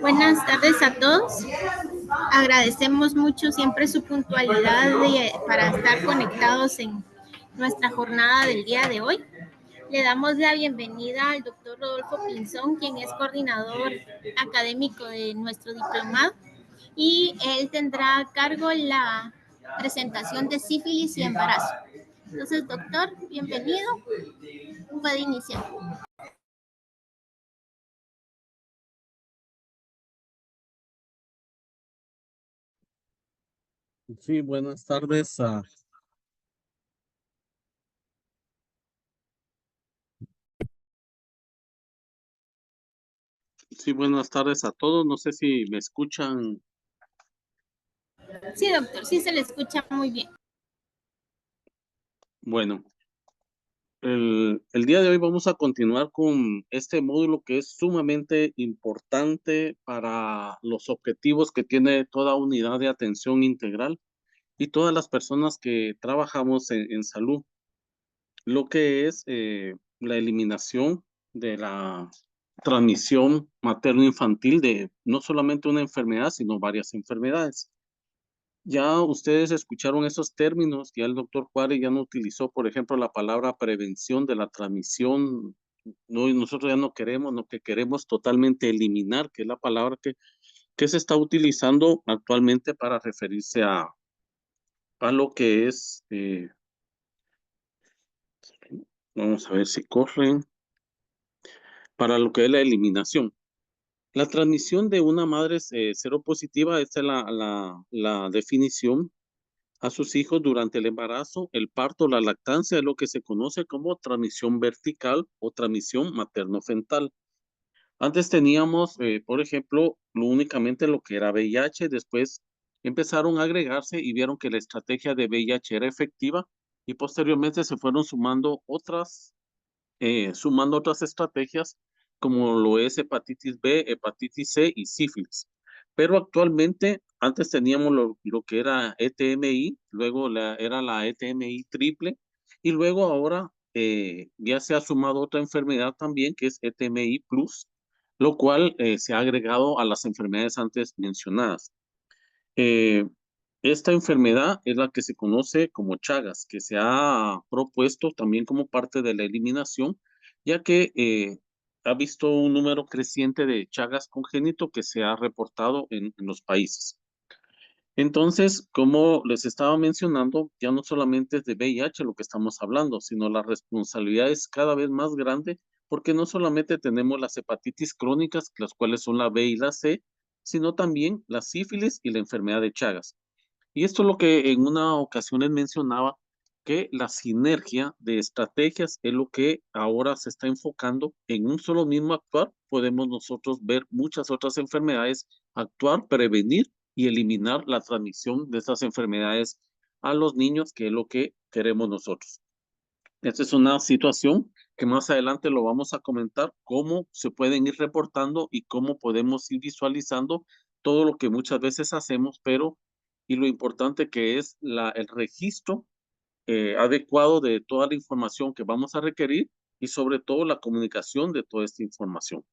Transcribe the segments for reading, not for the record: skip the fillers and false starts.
Buenas tardes a todos. Agradecemos mucho siempre su puntualidad para estar conectados en nuestra jornada del día de hoy. Le damos la bienvenida al doctor Rodolfo Pinzón, quien es coordinador académico de nuestro diplomado, y él tendrá a cargo la presentación de sífilis y embarazo. Entonces, doctor, bienvenido. Puede iniciar. Sí, buenas tardes. Sí, buenas tardes a todos. No sé si me escuchan. Sí, doctor, sí se le escucha muy bien. Bueno, el día de hoy vamos a continuar con este módulo que es sumamente importante para los objetivos que tiene toda unidad de atención integral y todas las personas que trabajamos en salud, lo que es la eliminación de la transmisión materno-infantil de no solamente una enfermedad, sino varias enfermedades. Ya ustedes escucharon esos términos, ya el doctor Juárez ya no utilizó, por ejemplo, la palabra prevención de la transmisión. No, nosotros ya no queremos, lo que queremos totalmente eliminar, que es la palabra que se está utilizando actualmente para referirse a lo que es, vamos a ver si corren, para lo que es la eliminación. La transmisión de una madre seropositiva, esta es la definición a sus hijos durante el embarazo, el parto, la lactancia, es lo que se conoce como transmisión vertical o transmisión materno-fetal. Antes teníamos, por ejemplo, únicamente lo que era VIH, después empezaron a agregarse y vieron que la estrategia de VIH era efectiva y posteriormente se fueron sumando otras estrategias como lo es hepatitis B, hepatitis C y sífilis. Pero actualmente, antes teníamos lo que era ETMI, luego era la ETMI triple, y luego ahora ya se ha sumado otra enfermedad también que es ETMI plus, lo cual se ha agregado a las enfermedades antes mencionadas. Eh, Esta enfermedad es la que se conoce como Chagas, que se ha propuesto también como parte de la eliminación, ya que ha visto un número creciente de Chagas congénito que se ha reportado en los países. Entonces, como les estaba mencionando, ya no solamente es de VIH lo que estamos hablando, sino la responsabilidad es cada vez más grande porque no solamente tenemos las hepatitis crónicas, las cuales son la B y la C, sino también la sífilis y la enfermedad de Chagas. Y esto es lo que en una ocasión les mencionaba, que la sinergia de estrategias es lo que ahora se está enfocando en un solo mismo actuar. Podemos nosotros ver muchas otras enfermedades, actuar, prevenir y eliminar la transmisión de estas enfermedades a los niños, que es lo que queremos nosotros. Esta es una situación que más adelante lo vamos a comentar, cómo se pueden ir reportando y cómo podemos ir visualizando todo lo que muchas veces hacemos, pero y lo importante que es el registro adecuado de toda la información que vamos a requerir y sobre todo la comunicación de toda esta información.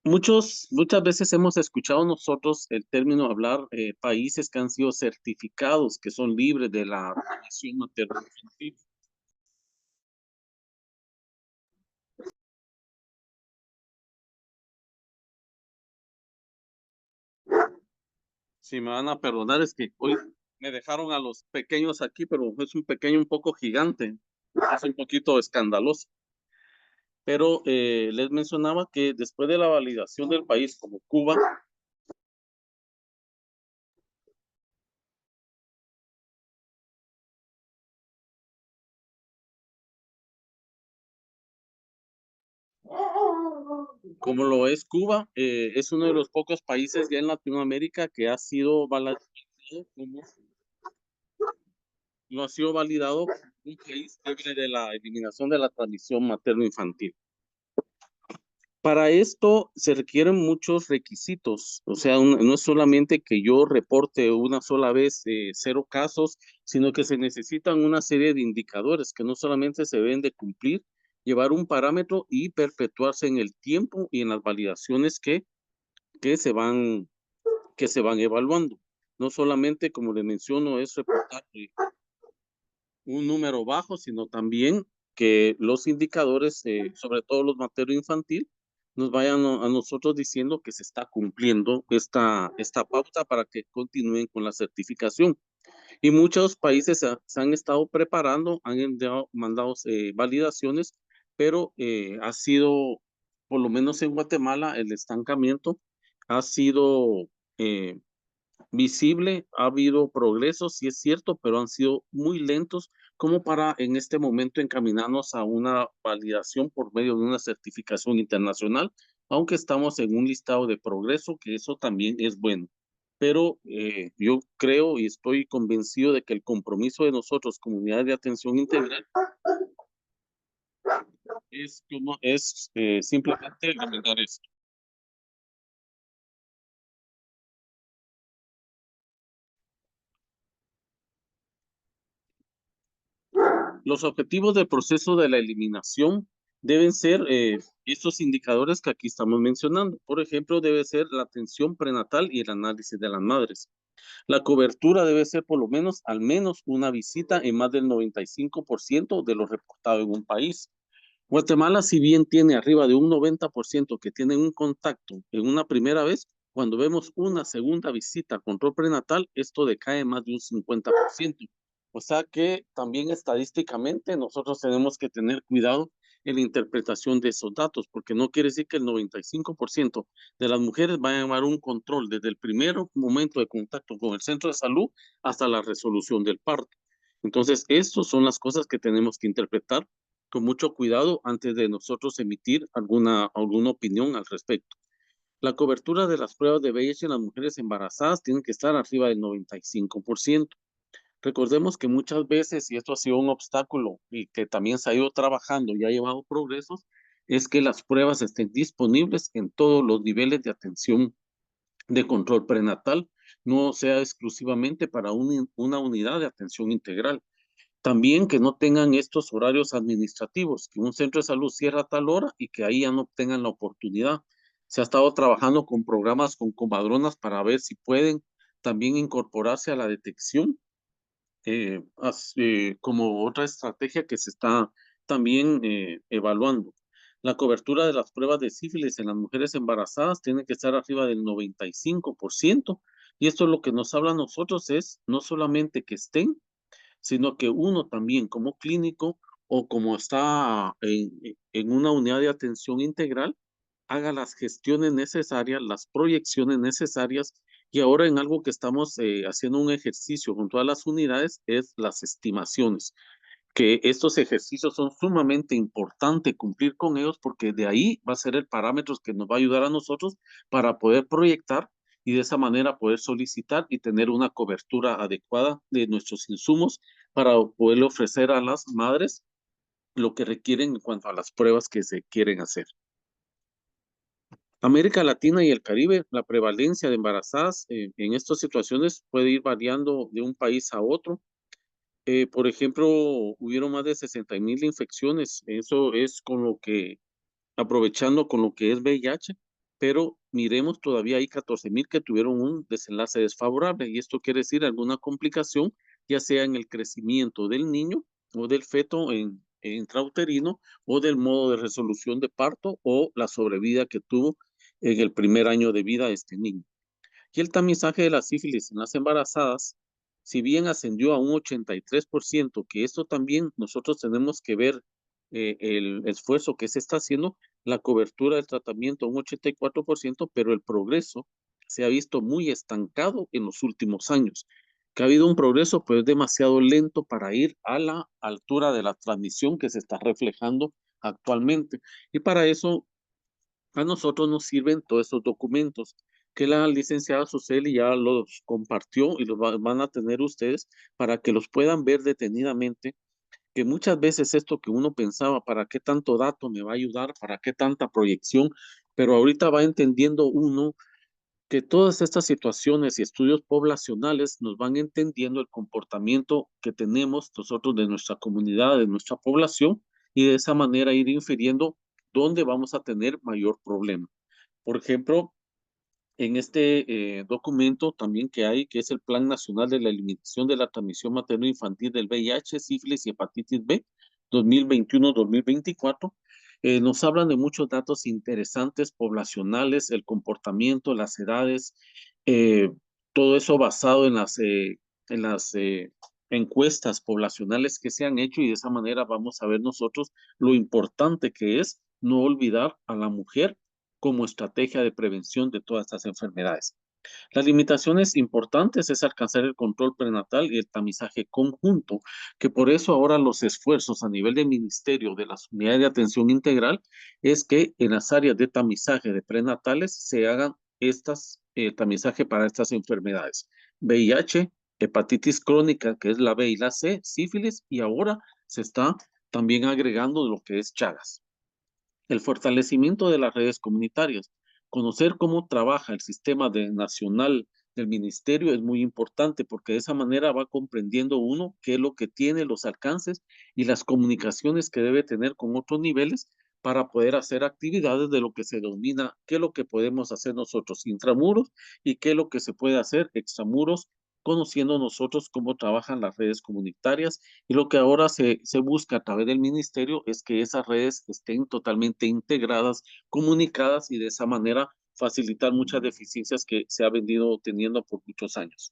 Muchas veces hemos escuchado nosotros el término hablar países que han sido certificados, que son libres de la transmisión materno-infantil. Si me van a perdonar, es que hoy me dejaron a los pequeños aquí, pero es un pequeño un poco gigante, es un poquito escandaloso. Pero les mencionaba que después de la validación del país como Cuba, como lo es Cuba, es uno de los pocos países ya en Latinoamérica que ha sido validado como, no ha sido validado como un país libre de la eliminación de la transmisión materno-infantil. Para esto se requieren muchos requisitos, o sea, no es solamente que yo reporte una sola vez 0 casos, sino que se necesitan una serie de indicadores que no solamente se deben de cumplir, llevar un parámetro y perpetuarse en el tiempo y en las validaciones que se van, que se van evaluando. No solamente, como le menciono, es reportar un número bajo, sino también que los indicadores, sobre todo los materno-infantil, nos vayan a nosotros diciendo que se está cumpliendo esta pauta para que continúen con la certificación. Y muchos países se han estado preparando, han mandado validaciones, pero ha sido, por lo menos en Guatemala, el estancamiento ha sido visible, ha habido progresos, sí es cierto, pero han sido muy lentos como para en este momento encaminarnos a una validación por medio de una certificación internacional, aunque estamos en un listado de progreso, que eso también es bueno. Pero yo creo y estoy convencido de que el compromiso de nosotros, comunidad de atención integral, es simplemente lamentar esto. Los objetivos del proceso de la eliminación deben ser estos indicadores que aquí estamos mencionando. Por ejemplo, debe ser la atención prenatal y el análisis de las madres. La cobertura debe ser por lo menos al menos una visita en más del 95% de lo reportado en un país. Guatemala, si bien tiene arriba de un 90% que tienen un contacto en una primera vez, cuando vemos una segunda visita a control prenatal, esto decae más de un 50%. O sea que también estadísticamente nosotros tenemos que tener cuidado en la interpretación de esos datos, porque no quiere decir que el 95% de las mujeres vayan a llevar un control desde el primer momento de contacto con el centro de salud hasta la resolución del parto. Entonces, estas son las cosas que tenemos que interpretar con mucho cuidado antes de nosotros emitir alguna opinión al respecto. La cobertura de las pruebas de VIH en las mujeres embarazadas tiene que estar arriba del 95%. Recordemos que muchas veces, y esto ha sido un obstáculo y que también se ha ido trabajando y ha llevado progresos, es que las pruebas estén disponibles en todos los niveles de atención de control prenatal, no sea exclusivamente para una unidad de atención integral. También que no tengan estos horarios administrativos, que un centro de salud cierra a tal hora y que ahí ya no tengan la oportunidad. Se ha estado trabajando con programas con comadronas para ver si pueden también incorporarse a la detección como otra estrategia que se está también evaluando. La cobertura de las pruebas de sífilis en las mujeres embarazadas tiene que estar arriba del 95%. Y esto lo que nos habla a nosotros es no solamente que estén, sino que uno también como clínico o como está en una unidad de atención integral, haga las gestiones necesarias, las proyecciones necesarias. Y ahora en algo que estamos haciendo un ejercicio con todas las unidades es las estimaciones, que estos ejercicios son sumamente importantes cumplir con ellos porque de ahí va a ser el parámetro que nos va a ayudar a nosotros para poder proyectar y de esa manera poder solicitar y tener una cobertura adecuada de nuestros insumos para poder ofrecer a las madres lo que requieren en cuanto a las pruebas que se quieren hacer. América Latina y el Caribe, la prevalencia de embarazadas en estas situaciones puede ir variando de un país a otro. Por ejemplo, hubieron más de 60,000 infecciones. Eso es con lo que, aprovechando con lo que es VIH, pero miremos, todavía hay 14,000 que tuvieron un desenlace desfavorable. Y esto quiere decir alguna complicación, ya sea en el crecimiento del niño o del feto intrauterino o del modo de resolución de parto o la sobrevida que tuvo en el primer año de vida este niño. Y el tamizaje de la sífilis en las embarazadas, si bien ascendió a un 83%, que esto también nosotros tenemos que ver el esfuerzo que se está haciendo, la cobertura del tratamiento a un 84%, pero el progreso se ha visto muy estancado en los últimos años. Que ha habido un progreso, pero es demasiado lento para ir a la altura de la transmisión que se está reflejando actualmente. Y para eso a nosotros nos sirven todos estos documentos que la licenciada Suseli ya los compartió y los van a tener ustedes para que los puedan ver detenidamente, que muchas veces esto que uno pensaba, ¿para qué tanto dato me va a ayudar? ¿Para qué tanta proyección? Pero ahorita va entendiendo uno que todas estas situaciones y estudios poblacionales nos van entendiendo el comportamiento que tenemos nosotros de nuestra comunidad, de nuestra población, y de esa manera ir infiriendo dónde vamos a tener mayor problema. Por ejemplo, en este documento también que hay, que es el Plan Nacional de la Eliminación de la Transmisión Materno-Infantil del VIH, sífilis y hepatitis B 2021-2024, nos hablan de muchos datos interesantes poblacionales, el comportamiento, las edades, eh, todo eso basado en las encuestas poblacionales que se han hecho, y de esa manera vamos a ver nosotros lo importante que es no olvidar a la mujer como estrategia de prevención de todas estas enfermedades. Las limitaciones importantes es alcanzar el control prenatal y el tamizaje conjunto, que por eso ahora los esfuerzos a nivel del ministerio de las unidades de atención integral es que en las áreas de tamizaje de prenatales se hagan estas tamizaje para estas enfermedades. VIH, hepatitis crónica, que es la B y la C, sífilis, y ahora se está también agregando lo que es Chagas. El fortalecimiento de las redes comunitarias. Conocer cómo trabaja el sistema nacional del ministerio es muy importante porque de esa manera va comprendiendo uno qué es lo que tiene, los alcances y las comunicaciones que debe tener con otros niveles para poder hacer actividades de lo que se denomina qué es lo que podemos hacer nosotros intramuros y qué es lo que se puede hacer extramuros, conociendo nosotros cómo trabajan las redes comunitarias, y lo que ahora se busca a través del ministerio es que esas redes estén totalmente integradas, comunicadas, y de esa manera facilitar muchas deficiencias que se ha venido teniendo por muchos años.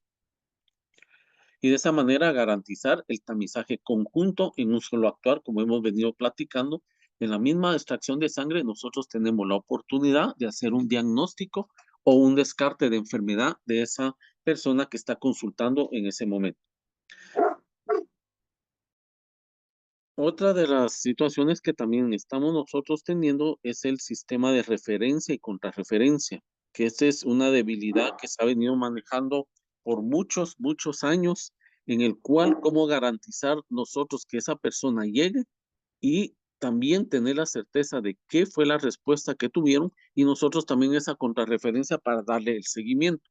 Y de esa manera garantizar el tamizaje conjunto en un solo actuar, como hemos venido platicando. En la misma extracción de sangre, nosotros tenemos la oportunidad de hacer un diagnóstico o un descarte de enfermedad de esa persona que está consultando en ese momento. Otra de las situaciones que también estamos nosotros teniendo es el sistema de referencia y contrarreferencia, que esta es una debilidad que se ha venido manejando por muchos, muchos años, en el cual cómo garantizar nosotros que esa persona llegue y también tener la certeza de qué fue la respuesta que tuvieron, y nosotros también esa contrarreferencia para darle el seguimiento.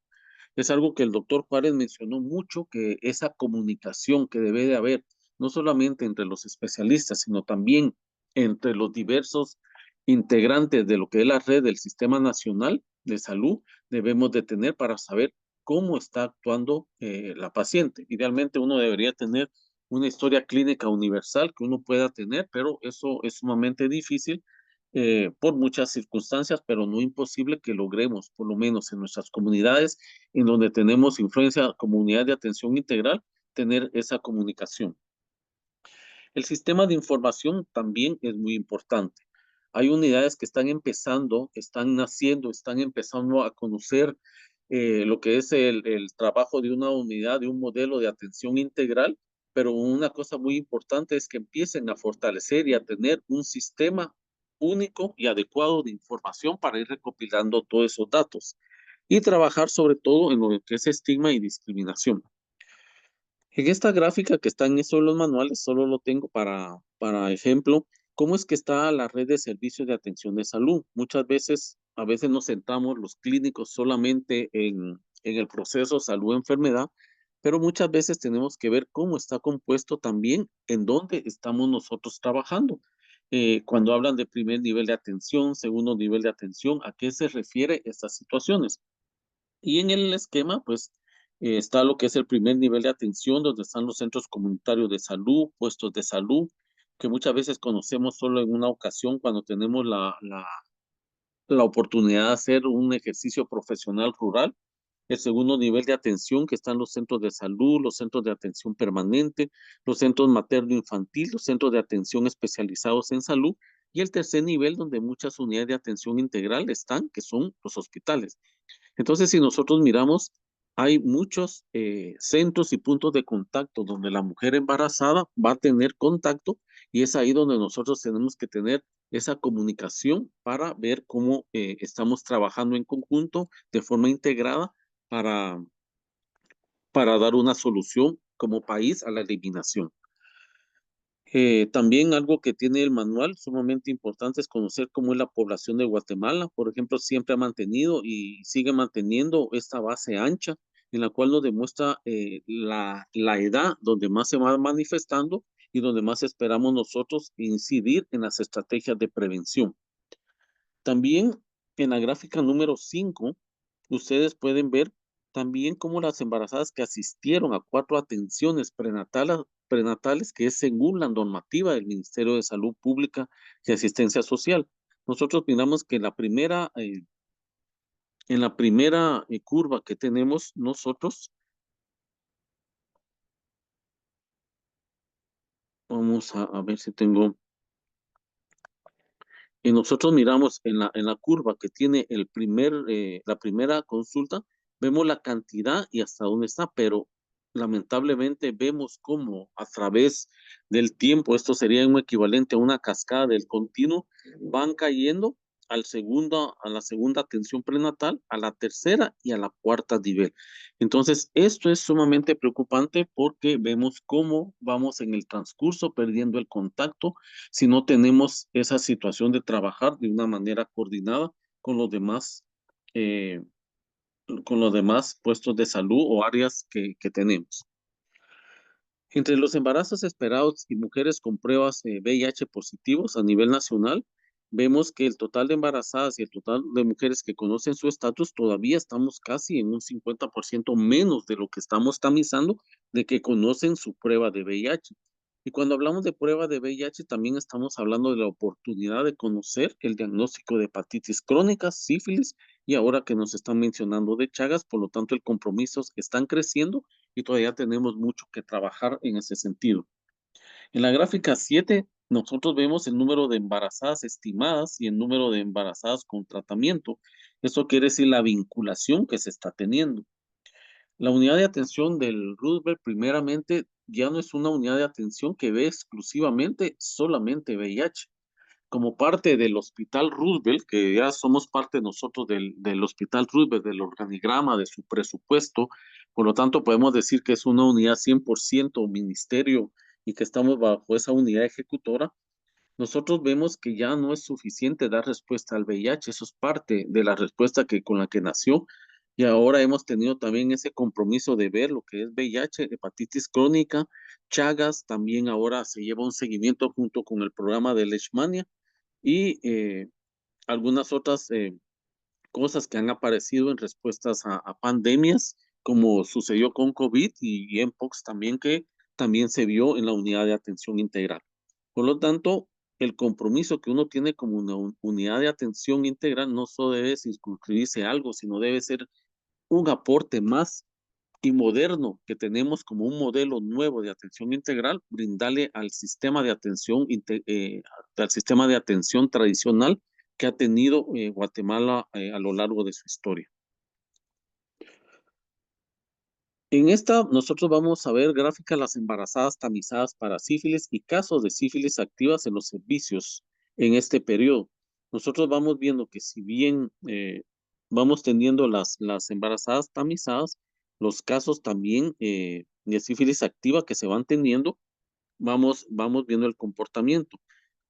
Es algo que el doctor Juárez mencionó mucho, que esa comunicación que debe de haber, no solamente entre los especialistas, sino también entre los diversos integrantes de lo que es la red del Sistema Nacional de Salud, debemos de tener para saber cómo está actuando la paciente. Idealmente uno debería tener una historia clínica universal que uno pueda tener, pero eso es sumamente difícil por muchas circunstancias, pero no imposible que logremos, por lo menos en nuestras comunidades, en donde tenemos influencia como unidad de atención integral, tener esa comunicación. El sistema de información también es muy importante. Hay unidades que están empezando, están naciendo, están empezando a conocer lo que es el trabajo de una unidad, de un modelo de atención integral, pero una cosa muy importante es que empiecen a fortalecer y a tener un sistema único y adecuado de información para ir recopilando todos esos datos y trabajar sobre todo en lo que es estigma y discriminación. En esta gráfica que está en estos los manuales, solo lo tengo para ejemplo, cómo es que está la red de servicios de atención de salud. Muchas veces, a veces nos centramos los clínicos solamente en el proceso salud-enfermedad, pero muchas veces tenemos que ver cómo está compuesto también en dónde estamos nosotros trabajando. Cuando hablan de primer nivel de atención, segundo nivel de atención, ¿a qué se refiere estas situaciones? Y en el esquema, pues, está lo que es el primer nivel de atención, donde están los centros comunitarios de salud, puestos de salud, que muchas veces conocemos solo en una ocasión cuando tenemos la oportunidad de hacer un ejercicio profesional rural. El segundo nivel de atención, que están los centros de salud, los centros de atención permanente, los centros materno-infantil, los centros de atención especializados en salud. Y el tercer nivel, donde muchas unidades de atención integral están, que son los hospitales. Entonces, si nosotros miramos, hay muchos centros y puntos de contacto donde la mujer embarazada va a tener contacto y es ahí donde nosotros tenemos que tener esa comunicación para ver cómo estamos trabajando en conjunto de forma integrada para, para dar una solución como país a la eliminación. También algo que tiene el manual sumamente importante es conocer cómo es la población de Guatemala. Por ejemplo, siempre ha mantenido y sigue manteniendo esta base ancha en la cual nos demuestra la edad donde más se va manifestando y donde más esperamos nosotros incidir en las estrategias de prevención. También en la gráfica número 5, ustedes pueden ver también cómo las embarazadas que asistieron a 4 atenciones prenatales, que es según la normativa del Ministerio de Salud Pública y Asistencia Social. Nosotros miramos que en la primera curva que tenemos nosotros, vamos a ver si tengo. Y nosotros miramos en la curva que tiene la primera consulta, vemos la cantidad y hasta dónde está, pero lamentablemente vemos cómo a través del tiempo, esto sería un equivalente a una cascada del continuo, van cayendo a la segunda atención prenatal, a la tercera y a la cuarta nivel. Entonces, esto es sumamente preocupante porque vemos cómo vamos en el transcurso perdiendo el contacto si no tenemos esa situación de trabajar de una manera coordinada con eh, con los demás puestos de salud o áreas que tenemos. Entre los embarazos esperados y mujeres con pruebas VIH positivos a nivel nacional, vemos que el total de embarazadas y el total de mujeres que conocen su estatus todavía estamos casi en un 50% menos de lo que estamos tamizando de que conocen su prueba de VIH. Y cuando hablamos de prueba de VIH, también estamos hablando de la oportunidad de conocer el diagnóstico de hepatitis crónica, sífilis, y ahora que nos están mencionando de Chagas, por lo tanto, el compromiso están creciendo y todavía tenemos mucho que trabajar en ese sentido. En la gráfica 7, nosotros vemos el número de embarazadas estimadas y el número de embarazadas con tratamiento. Eso quiere decir la vinculación que se está teniendo. La unidad de atención del Roosevelt, primeramente, ya no es una unidad de atención que ve exclusivamente solamente VIH. Como parte del Hospital Roosevelt, que ya somos parte nosotros del Hospital Roosevelt, del organigrama, de su presupuesto, por lo tanto podemos decir que es una unidad 100% ministerio y que estamos bajo esa unidad ejecutora. Nosotros vemos que ya no es suficiente dar respuesta al VIH, eso es parte de la respuesta con la que nació, y ahora hemos tenido también ese compromiso de ver lo que es VIH, hepatitis crónica, Chagas, también ahora se lleva un seguimiento junto con el programa de Leishmania y algunas otras cosas que han aparecido en respuestas a pandemias, como sucedió con COVID y Mpox también, que también se vio en la unidad de atención integral. Por lo tanto, el compromiso que uno tiene como una unidad de atención integral no solo debe circunscribirse a algo, sino debe ser un aporte más y moderno que tenemos como un modelo nuevo de atención integral, brindarle al sistema de atención tradicional que ha tenido Guatemala a lo largo de su historia. En esta, nosotros vamos a ver gráficas las embarazadas tamizadas para sífilis y casos de sífilis activas en los servicios en este periodo. Nosotros vamos viendo que si bien vamos teniendo las embarazadas tamizadas, los casos también de sífilis activa que se van teniendo, vamos viendo el comportamiento.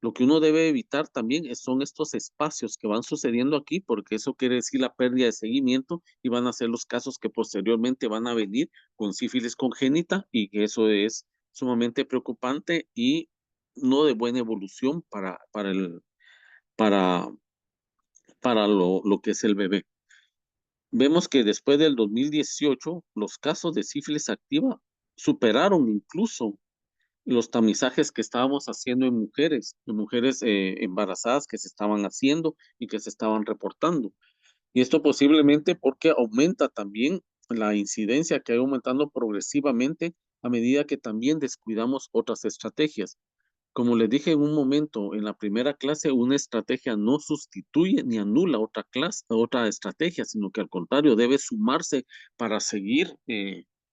Lo que uno debe evitar también son estos espacios que van sucediendo aquí, porque eso quiere decir la pérdida de seguimiento y van a ser los casos que posteriormente van a venir con sífilis congénita y que eso es sumamente preocupante y no de buena evolución para lo que es el bebé. Vemos que después del 2018, los casos de sífilis activa superaron incluso los tamizajes que estábamos haciendo en mujeres embarazadas que se estaban haciendo y que se estaban reportando. Y esto posiblemente porque aumenta también la incidencia que ha ido aumentando progresivamente a medida que también descuidamos otras estrategias. Como les dije en un momento en la primera clase, una estrategia no sustituye ni anula otra clase, otra estrategia, sino que al contrario debe sumarse para seguir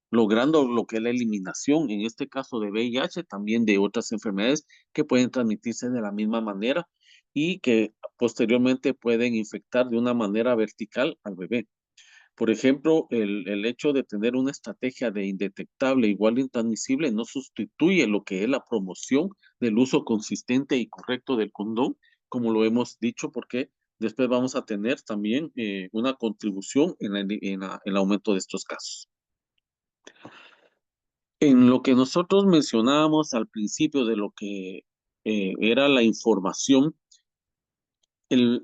logrando lo que es la eliminación, en este caso de VIH, también de otras enfermedades que pueden transmitirse de la misma manera y que posteriormente pueden infectar de una manera vertical al bebé. Por ejemplo, el hecho de tener una estrategia de indetectable igual de intransmisible no sustituye lo que es la promoción del uso consistente y correcto del condón, como lo hemos dicho, porque después vamos a tener también una contribución en el aumento de estos casos. En lo que nosotros mencionábamos al principio de lo que era la información,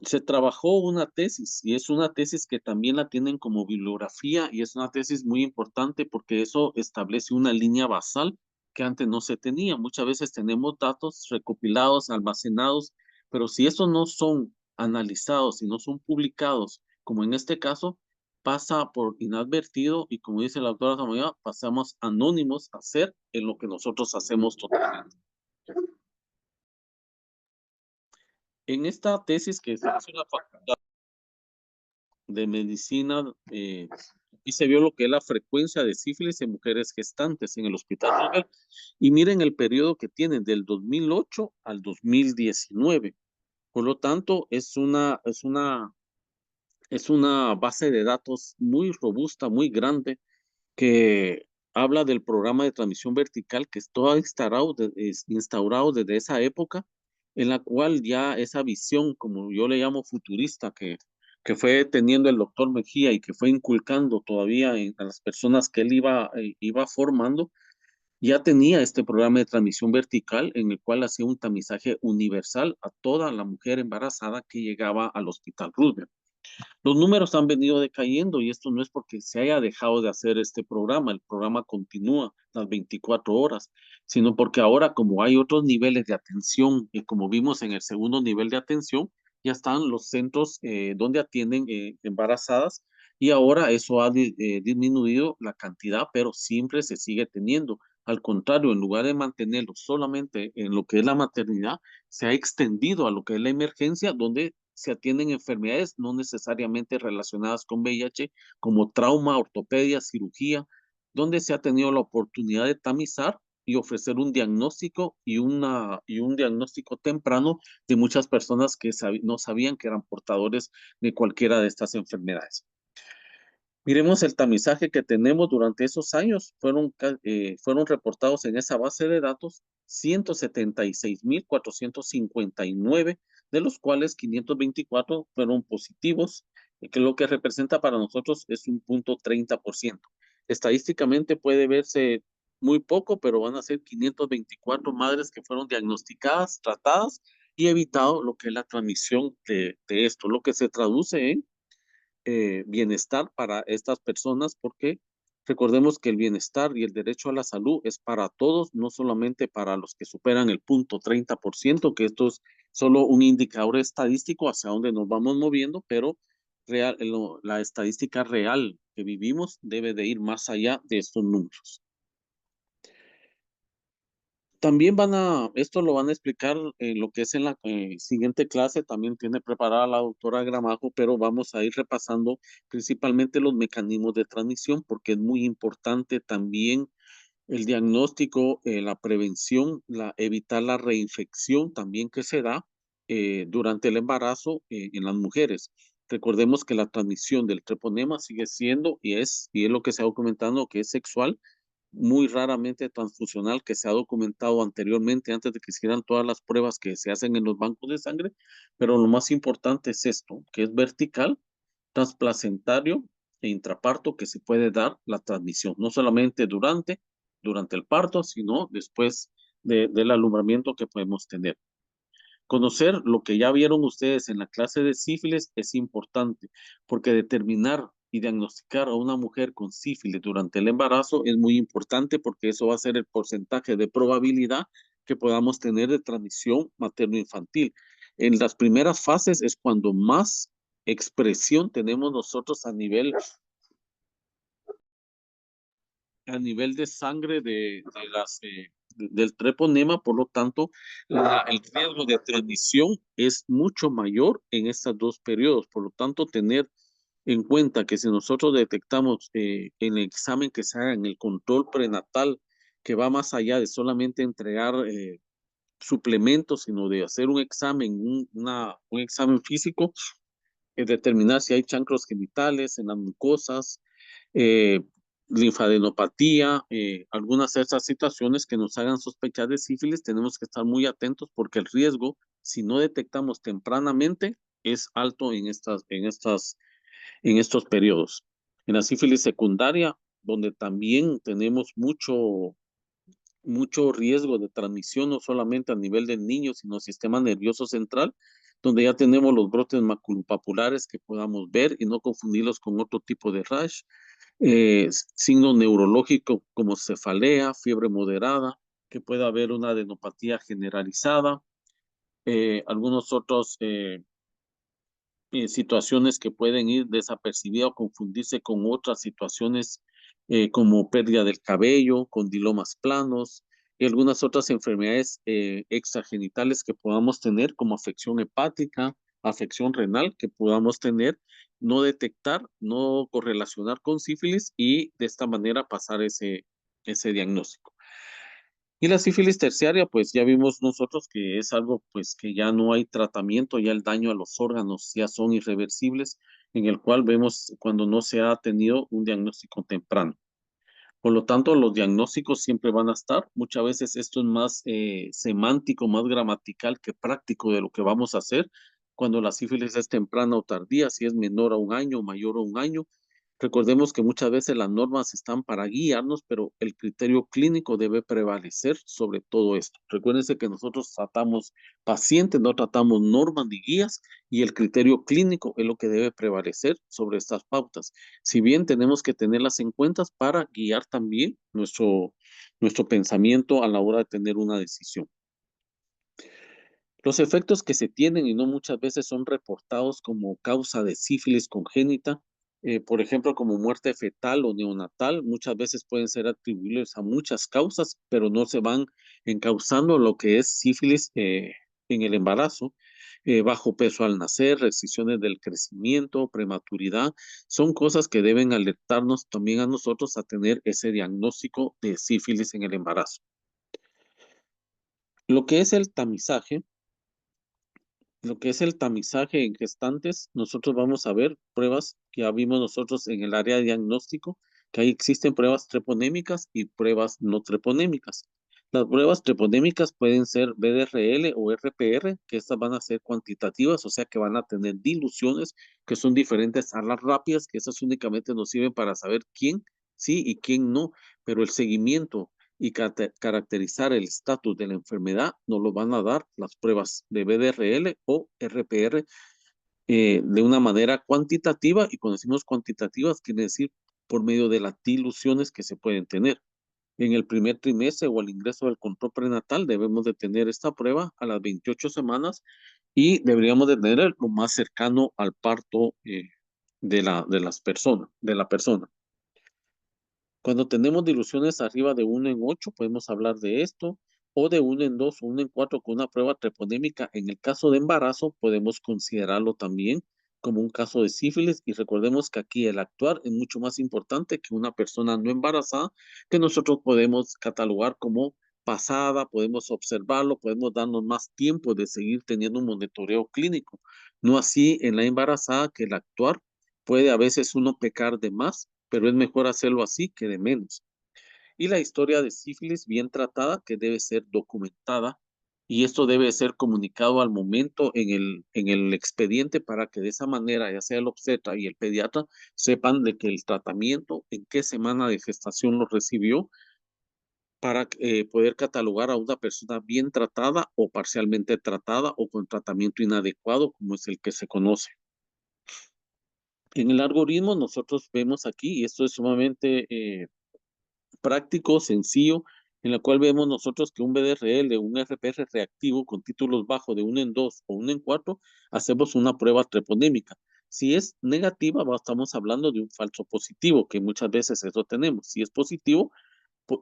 se trabajó una tesis y es una tesis que también la tienen como bibliografía y es una tesis muy importante porque eso establece una línea basal que antes no se tenía. Muchas veces tenemos datos recopilados, almacenados, pero si esos no son analizados y no son publicados, como en este caso, pasa por inadvertido y como dice la doctora Zamoya, pasamos anónimos a ser en lo que nosotros hacemos totalmente. En esta tesis que se hizo en la facultad de medicina y se vio lo que es la frecuencia de sífilis en mujeres gestantes en el Hospital Roosevelt. Y miren el periodo que tienen del 2008 al 2019. Por lo tanto, es una base de datos muy robusta, muy grande, que habla del programa de transmisión vertical que está instaurado desde esa época, en la cual ya esa visión, como yo le llamo futurista, que fue teniendo el doctor Mejía y que fue inculcando todavía a las personas que él iba formando, ya tenía este programa de transmisión vertical en el cual hacía un tamizaje universal a toda la mujer embarazada que llegaba al Hospital Roosevelt. Los números han venido decayendo y esto no es porque se haya dejado de hacer este programa, el programa continúa las 24 horas, sino porque ahora como hay otros niveles de atención y como vimos en el segundo nivel de atención, ya están los centros donde atienden embarazadas y ahora eso ha disminuido la cantidad, pero siempre se sigue teniendo. Al contrario, en lugar de mantenerlo solamente en lo que es la maternidad, se ha extendido a lo que es la emergencia, donde se atienden enfermedades no necesariamente relacionadas con VIH, como trauma, ortopedia, cirugía, donde se ha tenido la oportunidad de tamizar y ofrecer un diagnóstico y un diagnóstico temprano de muchas personas que no sabían que eran portadores de cualquiera de estas enfermedades. Miremos el tamizaje que tenemos durante esos años. Fueron reportados en esa base de datos 176,459, de los cuales 524 fueron positivos, que lo que representa para nosotros es un 0.30%. Estadísticamente puede verse muy poco, pero van a ser 524 madres que fueron diagnosticadas, tratadas y evitado lo que es la transmisión de esto, lo que se traduce en bienestar para estas personas porque Recordemos que el bienestar y el derecho a la salud es para todos, no solamente para los que superan el punto 30%, que esto es solo un indicador estadístico hacia dónde nos vamos moviendo, pero la estadística real que vivimos debe de ir más allá de estos números. También esto lo van a explicar en lo que es en la siguiente clase, también tiene preparada la doctora Gramajo, pero vamos a ir repasando principalmente los mecanismos de transmisión, porque es muy importante también el diagnóstico, la prevención, evitar la reinfección también que se da durante el embarazo en las mujeres. Recordemos que la transmisión del treponema sigue siendo y es lo que se ha documentado que es sexual, muy raramente transfusional, que se ha documentado anteriormente antes de que hicieran todas las pruebas que se hacen en los bancos de sangre, pero lo más importante es esto, que es vertical, transplacentario e intraparto, que se puede dar la transmisión, no solamente durante el parto, sino después del alumbramiento que podemos tener. Conocer lo que ya vieron ustedes en la clase de sífilis es importante, porque determinar y diagnosticar a una mujer con sífilis durante el embarazo es muy importante, porque eso va a ser el porcentaje de probabilidad que podamos tener de transmisión materno-infantil. En las primeras fases es cuando más expresión tenemos nosotros a nivel de sangre del treponema, por lo tanto, el riesgo de transmisión es mucho mayor en estos dos periodos. Por lo tanto, tener en cuenta que si nosotros detectamos en el examen que se haga en el control prenatal, que va más allá de solamente entregar suplementos, sino de hacer un examen, un examen físico, determinar si hay chancros genitales en las mucosas, eh, linfadenopatía, algunas de esas situaciones que nos hagan sospechar de sífilis, tenemos que estar muy atentos porque el riesgo, si no detectamos tempranamente, es alto en estos periodos. En la sífilis secundaria, donde también tenemos mucho riesgo de transmisión, no solamente a nivel del niño, sino sistema nervioso central, donde ya tenemos los brotes maculopapulares que podamos ver y no confundirlos con otro tipo de rash, signos neurológicos como cefalea, fiebre moderada, que pueda haber una adenopatía generalizada, algunos otros situaciones que pueden ir desapercibidas o confundirse con otras situaciones como pérdida del cabello, condilomas planos y algunas otras enfermedades extragenitales que podamos tener como afección hepática, afección renal que podamos tener, no detectar, no correlacionar con sífilis y de esta manera pasar ese diagnóstico. Y la sífilis terciaria, pues ya vimos nosotros que es algo pues que ya no hay tratamiento, ya el daño a los órganos ya son irreversibles, en el cual vemos cuando no se ha tenido un diagnóstico temprano. Por lo tanto, los diagnósticos siempre van a estar. Muchas veces esto es más semántico, más gramatical que práctico de lo que vamos a hacer cuando la sífilis es temprana o tardía, si es menor a un año, mayor a un año. Recordemos que muchas veces las normas están para guiarnos, pero el criterio clínico debe prevalecer sobre todo esto. Recuérdense que nosotros tratamos pacientes, no tratamos normas ni guías, y el criterio clínico es lo que debe prevalecer sobre estas pautas. Si bien tenemos que tenerlas en cuenta para guiar también nuestro pensamiento a la hora de tener una decisión. Los efectos que se tienen y no muchas veces son reportados como causa de sífilis congénita, por ejemplo, como muerte fetal o neonatal, muchas veces pueden ser atribuibles a muchas causas, pero no se van encauzando lo que es sífilis en el embarazo. Bajo peso al nacer, restricciones del crecimiento, prematuridad, son cosas que deben alertarnos también a nosotros a tener ese diagnóstico de sífilis en el embarazo. Lo que es el tamizaje. Lo que es el tamizaje en gestantes, nosotros vamos a ver pruebas que ya vimos nosotros en el área de diagnóstico, que ahí existen pruebas treponémicas y pruebas no treponémicas. Las pruebas treponémicas pueden ser BDRL o RPR, que estas van a ser cuantitativas, o sea que van a tener diluciones que son diferentes a las rápidas, que esas únicamente nos sirven para saber quién sí y quién no, pero el seguimiento y caracterizar el estatus de la enfermedad nos lo van a dar las pruebas de BDRL o RPR de una manera cuantitativa, y cuando decimos cuantitativas quiere decir por medio de las diluciones que se pueden tener. En el primer trimestre o al ingreso del control prenatal debemos de tener esta prueba a las 28 semanas y deberíamos de tener lo más cercano al parto de la persona. Cuando tenemos diluciones arriba de 1 en 8, podemos hablar de esto, o de 1 en 2 o 1 en 4 con una prueba treponémica. En el caso de embarazo, podemos considerarlo también como un caso de sífilis, y recordemos que aquí el actuar es mucho más importante que una persona no embarazada, que nosotros podemos catalogar como pasada, podemos observarlo, podemos darnos más tiempo de seguir teniendo un monitoreo clínico. No así en la embarazada, que el actuar puede a veces uno pecar de más, pero es mejor hacerlo así que de menos. Y la historia de sífilis bien tratada, que debe ser documentada, y esto debe ser comunicado al momento en el expediente, para que de esa manera, ya sea el obstetra y el pediatra, sepan de que el tratamiento, en qué semana de gestación lo recibió, para poder catalogar a una persona bien tratada o parcialmente tratada o con tratamiento inadecuado, como es el que se conoce. En el algoritmo nosotros vemos aquí, y esto es sumamente práctico, sencillo, en la cual vemos nosotros que un BDRL, un RPR reactivo con títulos bajos de 1 en 2 o 1 en 4, hacemos una prueba treponémica. Si es negativa, estamos hablando de un falso positivo, que muchas veces eso tenemos. Si es positivo,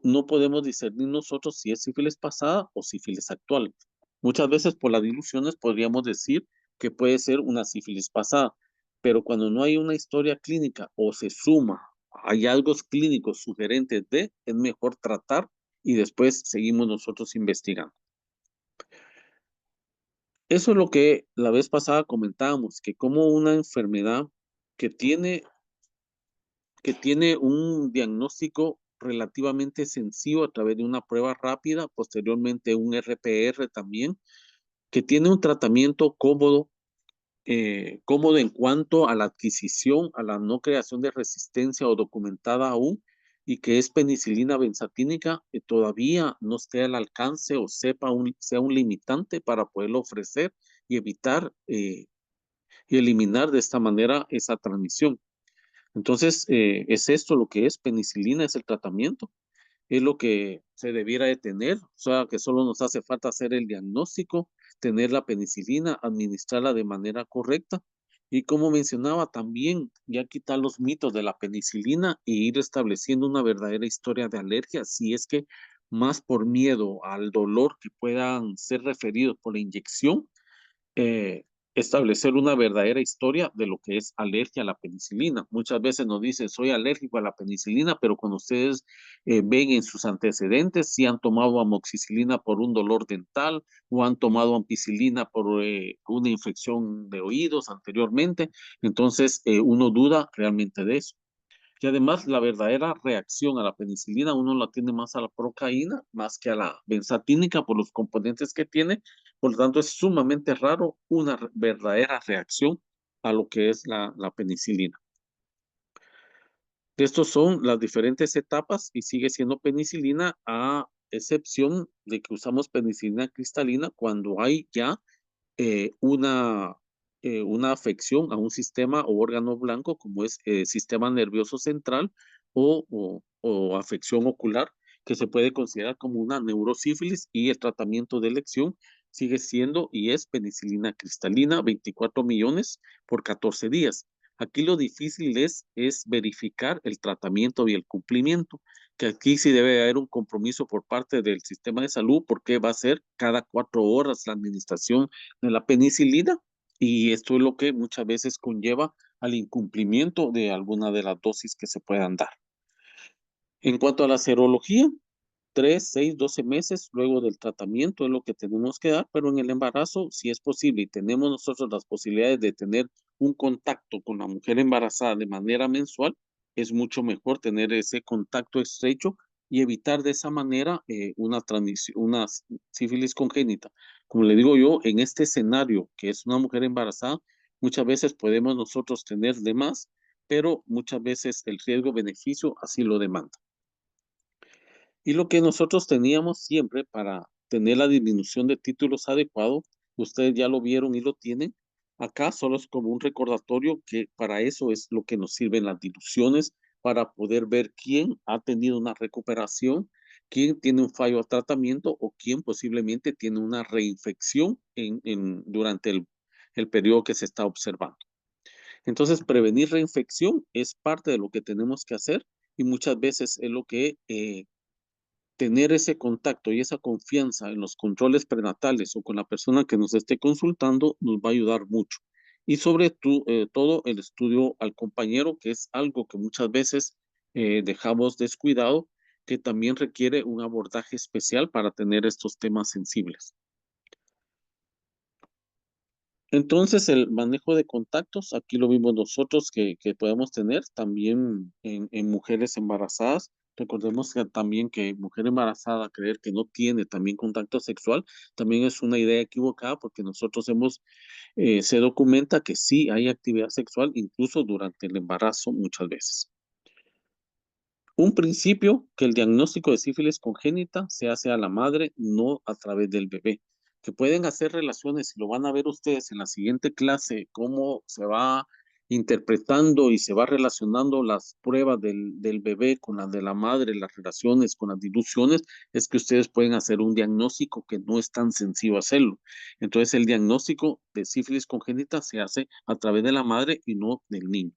no podemos discernir nosotros si es sífilis pasada o sífilis actual. Muchas veces por las diluciones podríamos decir que puede ser una sífilis pasada, pero cuando no hay una historia clínica o se suma hallazgos clínicos sugerentes de, es mejor tratar y después seguimos nosotros investigando. Eso es lo que la vez pasada comentábamos, que como una enfermedad que tiene un diagnóstico relativamente sencillo a través de una prueba rápida, posteriormente un RPR también, que tiene un tratamiento cómodo en cuanto a la adquisición, a la no creación de resistencia o documentada aún, y que es penicilina benzatínica, que todavía no esté al alcance o sea un limitante para poderlo ofrecer y evitar y eliminar de esta manera esa transmisión. Entonces, es esto lo que es penicilina, es el tratamiento, es lo que se debiera de tener, o sea, que solo nos hace falta hacer el diagnóstico, tener la penicilina, administrarla de manera correcta, y como mencionaba también, ya quitar los mitos de la penicilina y ir estableciendo una verdadera historia de alergia, si es que más por miedo al dolor que puedan ser referidos por la inyección, eh, establecer una verdadera historia de lo que es alergia a la penicilina. Muchas veces nos dicen, soy alérgico a la penicilina, pero cuando ustedes ven en sus antecedentes, si han tomado amoxicilina por un dolor dental o han tomado ampicilina por una infección de oídos anteriormente, entonces uno duda realmente de eso. Y además, la verdadera reacción a la penicilina uno la tiene más a la procaína, más que a la benzatínica por los componentes que tiene. Por lo tanto, es sumamente raro una verdadera reacción a lo que es la penicilina. Estos son las diferentes etapas y sigue siendo penicilina, a excepción de que usamos penicilina cristalina cuando hay ya eh, una, una afección a un sistema o órgano blanco, como es sistema nervioso central o afección ocular, que se puede considerar como una neurosífilis, y el tratamiento de elección sigue siendo y es penicilina cristalina, 24 millones por 14 días. Aquí lo difícil es verificar el tratamiento y el cumplimiento, que aquí sí debe haber un compromiso por parte del sistema de salud, porque va a ser cada 4 horas la administración de la penicilina, y esto es lo que muchas veces conlleva al incumplimiento de alguna de las dosis que se puedan dar. En cuanto a la serología, 3, 6, 12 meses luego del tratamiento es lo que tenemos que dar, pero en el embarazo, si es posible y tenemos nosotros las posibilidades de tener un contacto con la mujer embarazada de manera mensual, es mucho mejor tener ese contacto estrecho y evitar de esa manera una transmisión, una sífilis congénita. Como le digo yo, en este escenario que es una mujer embarazada, muchas veces podemos nosotros tener de más, pero muchas veces el riesgo-beneficio así lo demanda. Y lo que nosotros teníamos siempre para tener la disminución de títulos adecuado, ustedes ya lo vieron y lo tienen. Acá solo es como un recordatorio que para eso es lo que nos sirven las diluciones, para poder ver quién ha tenido una recuperación, quién tiene un fallo al tratamiento o quién posiblemente tiene una reinfección durante el periodo que se está observando. Entonces, prevenir reinfección es parte de lo que tenemos que hacer y muchas veces es lo que tener ese contacto y esa confianza en los controles prenatales o con la persona que nos esté consultando nos va a ayudar mucho. Y sobre todo el estudio al compañero, que es algo que muchas veces dejamos descuidado, que también requiere un abordaje especial para tener estos temas sensibles. Entonces, el manejo de contactos, aquí lo vimos nosotros que podemos tener también en mujeres embarazadas. Recordemos que también que mujer embarazada creer que no tiene también contacto sexual, también es una idea equivocada porque nosotros se documenta que sí hay actividad sexual incluso durante el embarazo muchas veces. Un principio que el diagnóstico de sífilis congénita se hace a la madre, no a través del bebé. Que pueden hacer relaciones, y lo van a ver ustedes en la siguiente clase, cómo se va interpretando y se va relacionando las pruebas del bebé con las de la madre, las relaciones con las diluciones, es que ustedes pueden hacer un diagnóstico que no es tan sencillo hacerlo. Entonces, el diagnóstico de sífilis congénita se hace a través de la madre y no del niño.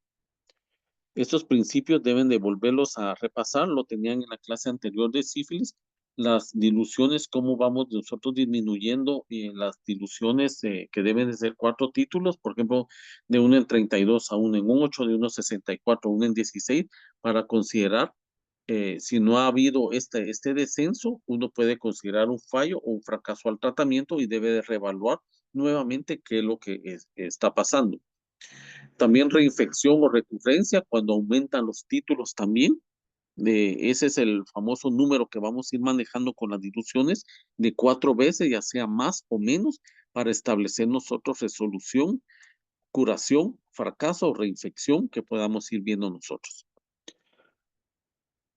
Estos principios deben de volverlos a repasar, lo tenían en la clase anterior de sífilis, las diluciones, cómo vamos nosotros disminuyendo las diluciones que deben de ser 4 títulos, por ejemplo, de 1 en 32 a 1 en 8, de 1 en 64 a 1 en 16, para considerar si no ha habido este descenso, uno puede considerar un fallo o un fracaso al tratamiento y debe de reevaluar nuevamente qué es lo que está pasando. También reinfección o recurrencia cuando aumentan los títulos también. Ese es el famoso número que vamos a ir manejando con las diluciones de 4 veces, ya sea más o menos, para establecer nosotros resolución, curación, fracaso o reinfección que podamos ir viendo nosotros.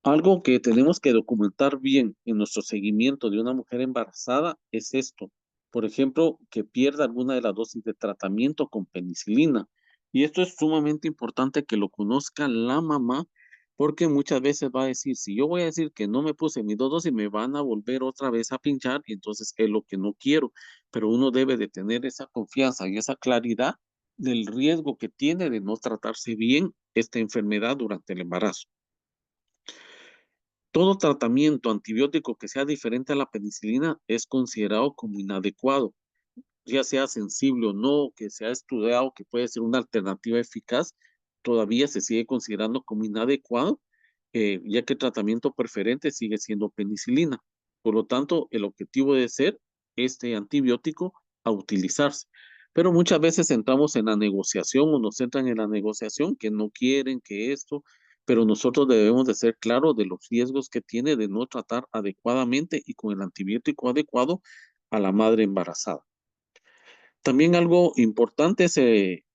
Algo que tenemos que documentar bien en nuestro seguimiento de una mujer embarazada es esto. Por ejemplo, que pierda alguna de las dosis de tratamiento con penicilina. Y esto es sumamente importante que lo conozca la mamá, porque muchas veces va a decir, si yo voy a decir que no me puse mis 2 dosis, me van a volver otra vez a pinchar, y entonces es lo que no quiero. Pero uno debe de tener esa confianza y esa claridad del riesgo que tiene de no tratarse bien esta enfermedad durante el embarazo. Todo tratamiento antibiótico que sea diferente a la penicilina es considerado como inadecuado, ya sea sensible o no, que se ha estudiado que puede ser una alternativa eficaz, todavía se sigue considerando como inadecuado, ya que el tratamiento preferente sigue siendo penicilina. Por lo tanto, el objetivo debe ser este antibiótico a utilizarse. Pero muchas veces entramos en la negociación o nos entran en la negociación que no quieren que esto, pero nosotros debemos de ser claros de los riesgos que tiene de no tratar adecuadamente y con el antibiótico adecuado a la madre embarazada. También algo importante es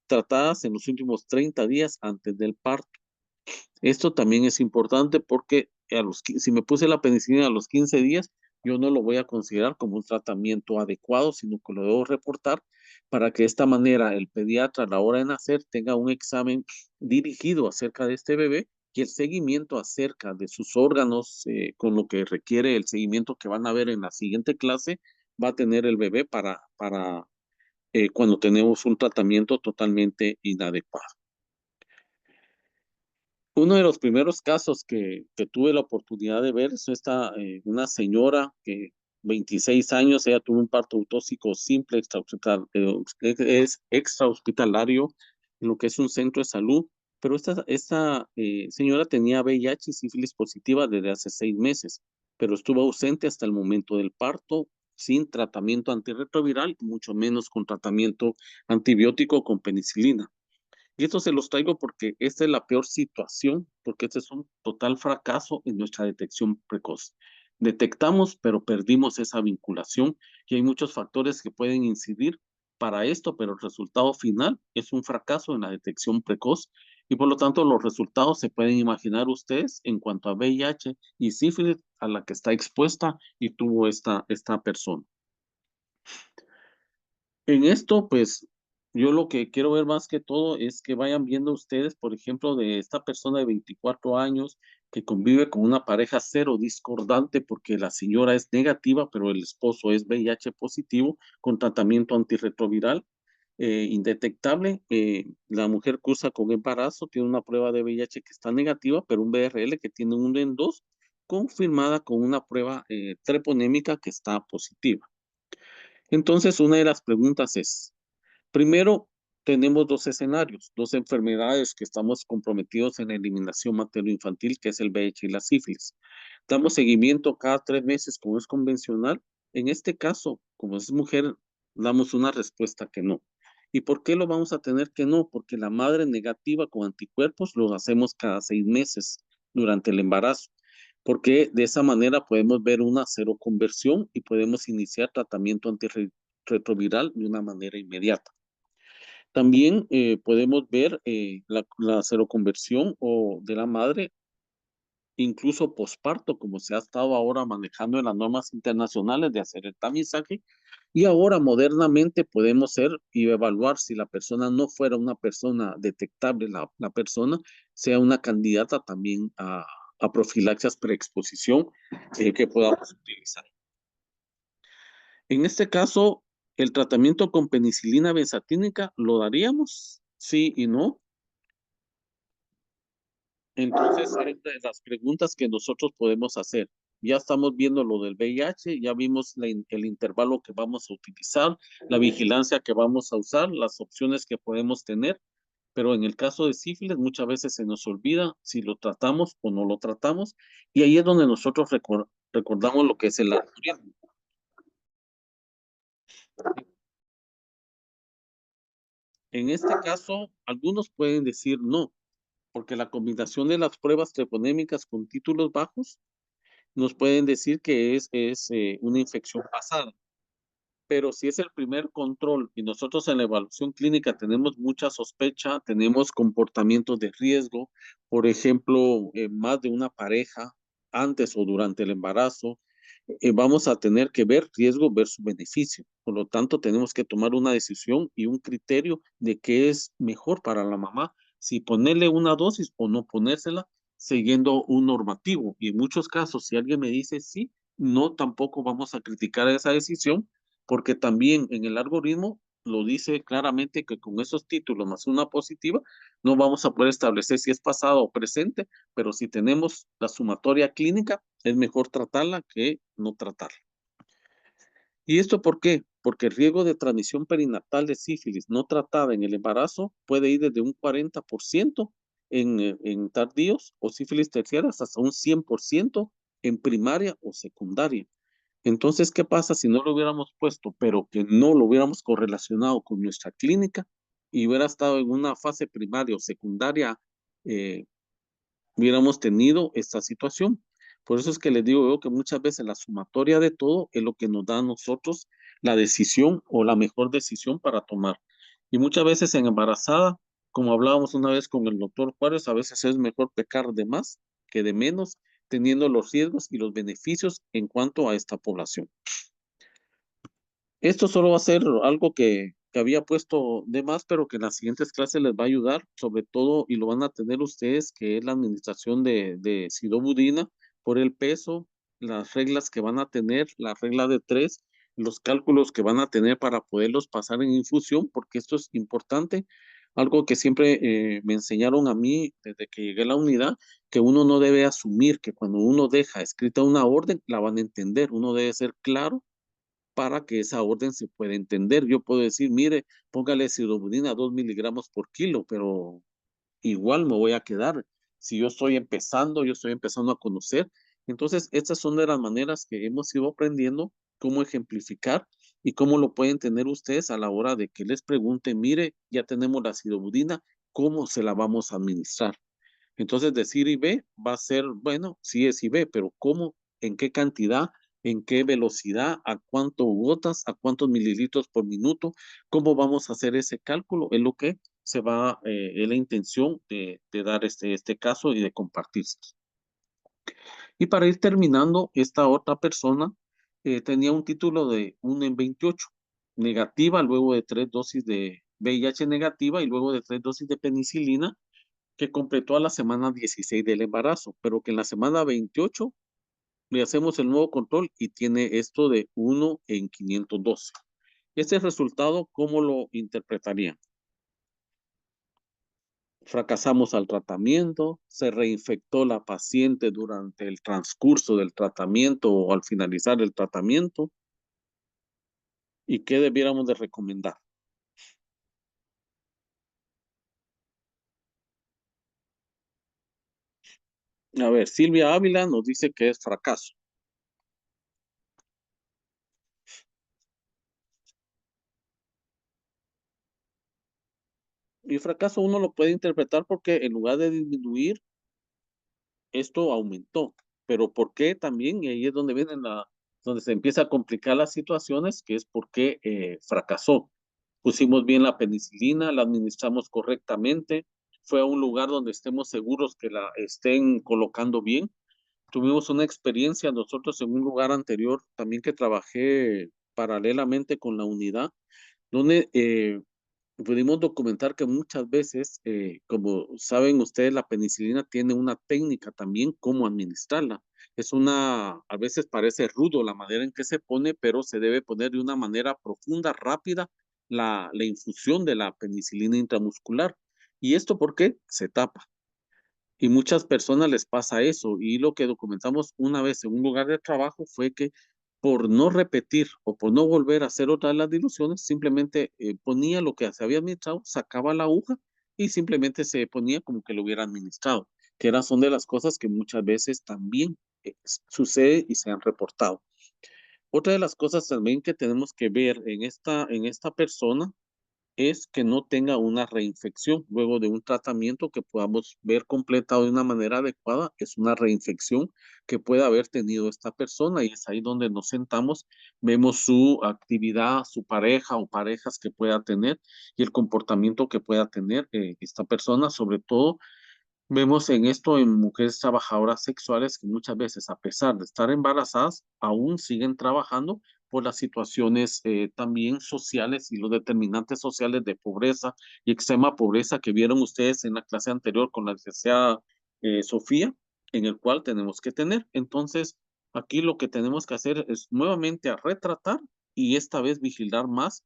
tratadas en los últimos 30 días antes del parto. Esto también es importante porque si me puse la penicilina a los 15 días, yo no lo voy a considerar como un tratamiento adecuado, sino que lo debo reportar para que de esta manera el pediatra a la hora de nacer tenga un examen dirigido acerca de este bebé y el seguimiento acerca de sus órganos, con lo que requiere el seguimiento que van a ver en la siguiente clase, va a tener el bebé para cuando tenemos un tratamiento totalmente inadecuado. Uno de los primeros casos que tuve la oportunidad de ver es una señora que 26 años, ella tuvo un parto autóxico simple, es extrahospitalario, en lo que es un centro de salud, pero esta señora tenía VIH y sífilis positiva desde hace 6 meses, pero estuvo ausente hasta el momento del parto, sin tratamiento antirretroviral, mucho menos con tratamiento antibiótico con penicilina. Y esto se los traigo porque esta es la peor situación, porque este es un total fracaso en nuestra detección precoz. Detectamos, pero perdimos esa vinculación y hay muchos factores que pueden incidir para esto, pero el resultado final es un fracaso en la detección precoz y por lo tanto los resultados se pueden imaginar ustedes en cuanto a VIH y sífilis a la que está expuesta y tuvo esta persona. En esto, pues, Yo lo que quiero ver más que todo es que vayan viendo ustedes, por ejemplo, de esta persona de 24 años que convive con una pareja cero discordante porque la señora es negativa, pero el esposo es VIH positivo con tratamiento antirretroviral indetectable. La mujer cursa con embarazo, tiene una prueba de VIH que está negativa, pero un BRL que tiene un en 2 confirmada con una prueba treponémica que está positiva. Entonces, una de las preguntas es, primero, tenemos dos escenarios, dos enfermedades que estamos comprometidos en la eliminación materno-infantil, que es el VIH y la sífilis. Damos seguimiento cada 3 meses, como es convencional. En este caso, como es mujer, damos una respuesta que no. ¿Y por qué lo vamos a tener que no? Porque la madre negativa con anticuerpos lo hacemos cada 6 meses durante el embarazo. Porque de esa manera podemos ver una seroconversión y podemos iniciar tratamiento antirretroviral de una manera inmediata. También podemos ver la seroconversión o de la madre, incluso posparto, como se ha estado ahora manejando en las normas internacionales de hacer el tamizaje. Y ahora modernamente podemos ser y evaluar si la persona no fuera una persona detectable, la persona sea una candidata también a profilaxias preexposición que podamos utilizar. En este caso, el tratamiento con penicilina benzatínica lo daríamos, sí y no. Entonces, es de las preguntas que nosotros podemos hacer. Ya estamos viendo lo del VIH, ya vimos el intervalo que vamos a utilizar, la vigilancia que vamos a usar, las opciones que podemos tener, pero en el caso de sífilis muchas veces se nos olvida si lo tratamos o no lo tratamos, y ahí es donde nosotros recordamos lo que es el algoritmo. En este caso, algunos pueden decir no, porque la combinación de las pruebas treponémicas con títulos bajos nos pueden decir que es una infección pasada. Pero si es el primer control y nosotros en la evaluación clínica tenemos mucha sospecha, tenemos comportamientos de riesgo, por ejemplo, más de una pareja antes o durante el embarazo, vamos a tener que ver riesgo versus beneficio. Por lo tanto, tenemos que tomar una decisión y un criterio de qué es mejor para la mamá, si ponerle una dosis o no ponérsela, siguiendo un normativo. Y en muchos casos, si alguien me dice sí, no, tampoco vamos a criticar esa decisión, porque también en el algoritmo lo dice claramente que con esos títulos más una positiva, no vamos a poder establecer si es pasado o presente, pero si tenemos la sumatoria clínica, es mejor tratarla que no tratarla. ¿Y esto por qué? Porque el riesgo de transmisión perinatal de sífilis no tratada en el embarazo puede ir desde un 40% en tardíos o sífilis terciarias hasta un 100% en primaria o secundaria. Entonces, ¿qué pasa si no lo hubiéramos puesto, pero que no lo hubiéramos correlacionado con nuestra clínica y hubiera estado en una fase primaria o secundaria, eh, hubiéramos tenido esta situación? Por eso es que les digo yo que muchas veces la sumatoria de todo es lo que nos da a nosotros la decisión o la mejor decisión para tomar. Y muchas veces en embarazada, como hablábamos una vez con el doctor Juárez, a veces es mejor pecar de más que de menos, teniendo los riesgos y los beneficios en cuanto a esta población. Esto solo va a ser algo que había puesto de más, pero que en las siguientes clases les va a ayudar, sobre todo, y lo van a tener ustedes, que es la administración de sidobudina por el peso, las reglas que van a tener, la regla de 3, los cálculos que van a tener para poderlos pasar en infusión, porque esto es importante. Algo que siempre me enseñaron a mí desde que llegué a la unidad, que uno no debe asumir que cuando uno deja escrita una orden, la van a entender. Uno debe ser claro para que esa orden se pueda entender. Yo puedo decir, mire, póngale sidobudina 2 miligramos por kilo, pero igual me voy a quedar. Si yo estoy empezando a conocer. Entonces, estas son de las maneras que hemos ido aprendiendo cómo ejemplificar y cómo lo pueden tener ustedes a la hora de que les pregunten, mire, ya tenemos la sidobudina, ¿cómo se la vamos a administrar? Entonces, decir y B va a ser, bueno, sí es y B, pero ¿cómo? ¿En qué cantidad? ¿En qué velocidad? ¿A cuánto gotas? ¿A cuántos mililitros por minuto? ¿Cómo vamos a hacer ese cálculo? Es lo que se va, es la intención de dar este caso y de compartirse. Y para ir terminando, esta otra persona tenía un título de 1 en 28, negativa luego de 3 dosis VIH negativa y luego de 3 dosis de penicilina que completó a la semana 16 del embarazo, pero que en la semana 28 le hacemos el nuevo control y tiene esto de 1 en 512. Este resultado, ¿cómo lo interpretarían? Fracasamos al tratamiento, se reinfectó la paciente durante el transcurso del tratamiento o al finalizar el tratamiento. ¿Y qué debiéramos de recomendar? A ver, Silvia Ávila nos dice que es fracaso. Y fracaso uno lo puede interpretar porque en lugar de disminuir, esto aumentó. Pero ¿por qué también? Y ahí es donde donde se empieza a complicar las situaciones, que es porque fracasó. Pusimos bien la penicilina, la administramos correctamente, fue a un lugar donde estemos seguros que la estén colocando bien. Tuvimos una experiencia nosotros en un lugar anterior también que trabajé paralelamente con la unidad, donde pudimos documentar que muchas veces, como saben ustedes, la penicilina tiene una técnica también cómo administrarla. A veces parece rudo la manera en que se pone, pero se debe poner de una manera profunda, rápida, la infusión de la penicilina intramuscular. ¿Y esto por qué? Se tapa. Y muchas personas les pasa eso. Y lo que documentamos una vez en un lugar de trabajo fue que por no repetir o por no volver a hacer otra de las diluciones, simplemente ponía lo que se había administrado, sacaba la aguja y simplemente se ponía como que lo hubiera administrado, son de las cosas que muchas veces también sucede y se han reportado. Otra de las cosas también que tenemos que ver en esta persona es que no tenga una reinfección luego de un tratamiento que podamos ver completado de una manera adecuada. Es una reinfección que puede haber tenido esta persona y es ahí donde nos sentamos, vemos su actividad, su pareja o parejas que pueda tener y el comportamiento que pueda tener esta persona, sobre todo vemos en esto en mujeres trabajadoras sexuales que muchas veces, a pesar de estar embarazadas, aún siguen trabajando por las situaciones también sociales y los determinantes sociales de pobreza y extrema pobreza que vieron ustedes en la clase anterior con la licenciada Sofía, en el cual tenemos que tener. Entonces, aquí lo que tenemos que hacer es nuevamente a retratar y esta vez vigilar más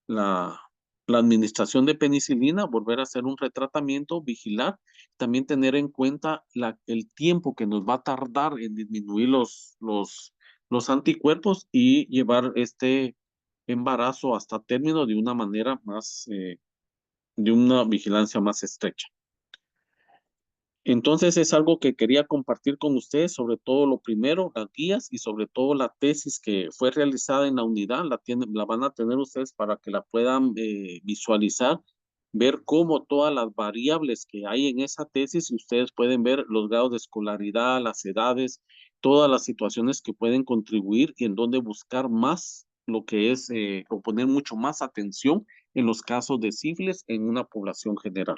la administración de penicilina, volver a hacer un retratamiento, vigilar, también tener en cuenta el tiempo que nos va a tardar en disminuir los anticuerpos y llevar este embarazo hasta término de una manera más, de una vigilancia más estrecha. Entonces es algo que quería compartir con ustedes, sobre todo lo primero, las guías y sobre todo la tesis que fue realizada en la unidad, la van a tener ustedes para que la puedan visualizar, ver cómo todas las variables que hay en esa tesis, y ustedes pueden ver los grados de escolaridad, las edades, todas las situaciones que pueden contribuir y en dónde buscar más lo que es, o poner mucho más atención en los casos de sífilis en una población general.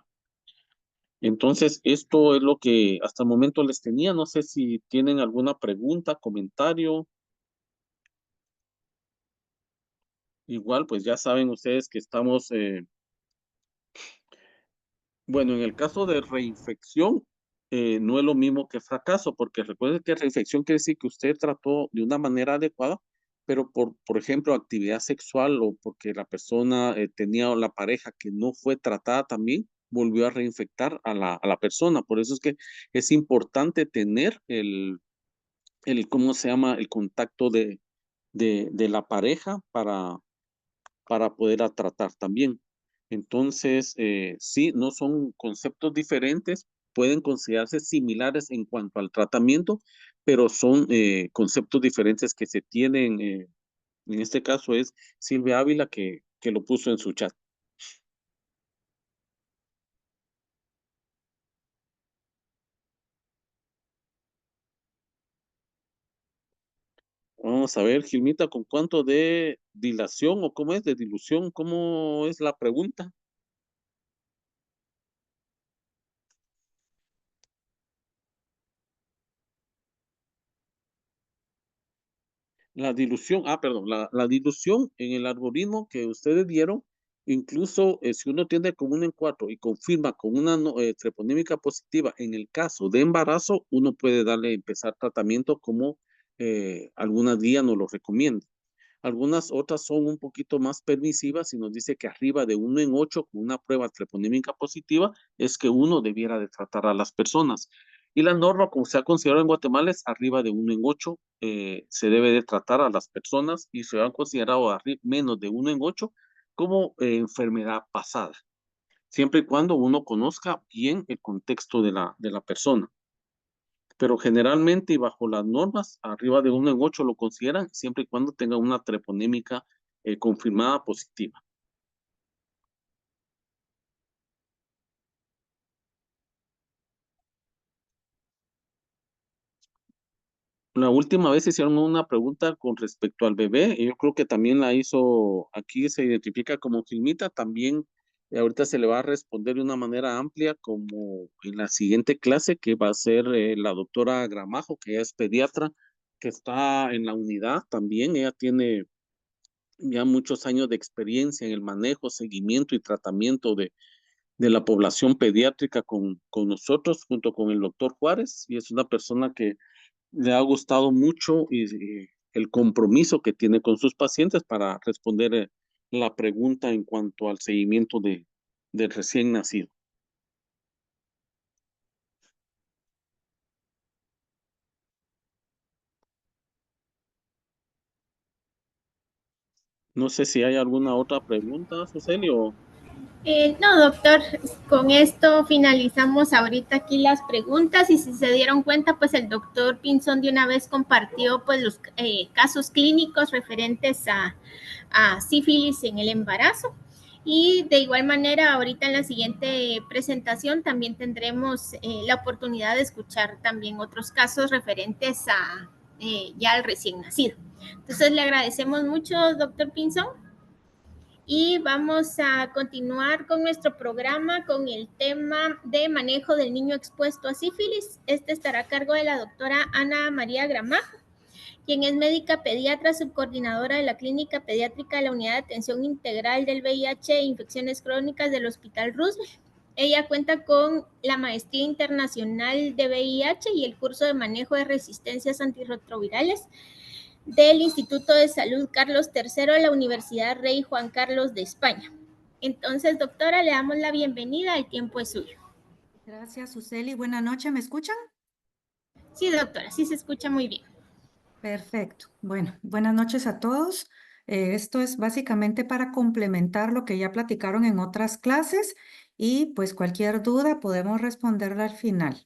Entonces, esto es lo que hasta el momento les tenía. No sé si tienen alguna pregunta, comentario. Igual, pues ya saben ustedes que estamos, bueno, en el caso de reinfección, no es lo mismo que fracaso, porque recuerden que reinfección quiere decir que usted trató de una manera adecuada, pero por ejemplo, actividad sexual o porque la persona tenía la pareja que no fue tratada también, volvió a reinfectar a a la persona. Por eso es que es importante tener ¿cómo se llama? El contacto de la pareja para poder tratar también. Entonces, sí, no son conceptos diferentes, pueden considerarse similares en cuanto al tratamiento, pero son conceptos diferentes que se tienen. En este caso es Silvia Ávila que lo puso en su chat. Vamos a ver, Gilmita, ¿con cuánto de dilación o cómo es de dilución? ¿Cómo es la pregunta? La dilución, perdón, la dilución en el algoritmo que ustedes dieron Incluso si uno tiene con 1 en 4 y confirma con una treponémica positiva, en el caso de embarazo, uno puede empezar tratamiento como algunas guías nos lo recomiendan. Algunas otras son un poquito más permisivas y nos dice que arriba de 1 en 8 con una prueba treponémica positiva es que uno debiera de tratar a las personas. Y la norma, como se ha considerado en Guatemala, es arriba de 1 en 8 se debe de tratar a las personas y se han considerado menos de 1 en 8 como enfermedad pasada, siempre y cuando uno conozca bien el contexto de la persona. Pero generalmente y bajo las normas, arriba de 1 en 8 lo consideran siempre y cuando tenga una treponémica confirmada positiva. La última vez hicieron una pregunta con respecto al bebé, y yo creo que también la hizo, aquí se identifica como Gilmita, también ahorita se le va a responder de una manera amplia como en la siguiente clase que va a ser la doctora Gramajo, que ella es pediatra, que está en la unidad también, ella tiene ya muchos años de experiencia en el manejo, seguimiento y tratamiento de la población pediátrica con nosotros, junto con el doctor Juárez, y es una persona que le ha gustado mucho y el compromiso que tiene con sus pacientes para responder la pregunta en cuanto al seguimiento del recién nacido. No sé si hay alguna otra pregunta, Suseli, o... No, doctor, con esto finalizamos ahorita aquí las preguntas y si se dieron cuenta, pues el doctor Pinzón de una vez compartió pues los casos clínicos referentes a sífilis en el embarazo. Y de igual manera, ahorita en la siguiente presentación también tendremos la oportunidad de escuchar también otros casos referentes a ya al recién nacido. Entonces le agradecemos mucho, doctor Pinzón. Y vamos a continuar con nuestro programa con el tema de manejo del niño expuesto a sífilis. Este estará a cargo de la doctora Ana María Gramajo, quien es médica pediatra, subcoordinadora de la Clínica Pediátrica de la Unidad de Atención Integral del VIH e Infecciones Crónicas del Hospital Roosevelt. Ella cuenta con la maestría internacional de VIH y el curso de manejo de resistencias antirretrovirales del Instituto de Salud Carlos III de la Universidad Rey Juan Carlos de España. Entonces, doctora, le damos la bienvenida, el tiempo es suyo. Gracias, Suseli. Buenas noches, ¿me escuchan? Sí, doctora, sí se escucha muy bien. Perfecto. Bueno, buenas noches a todos. Esto es básicamente para complementar lo que ya platicaron en otras clases y pues cualquier duda podemos responderla al final.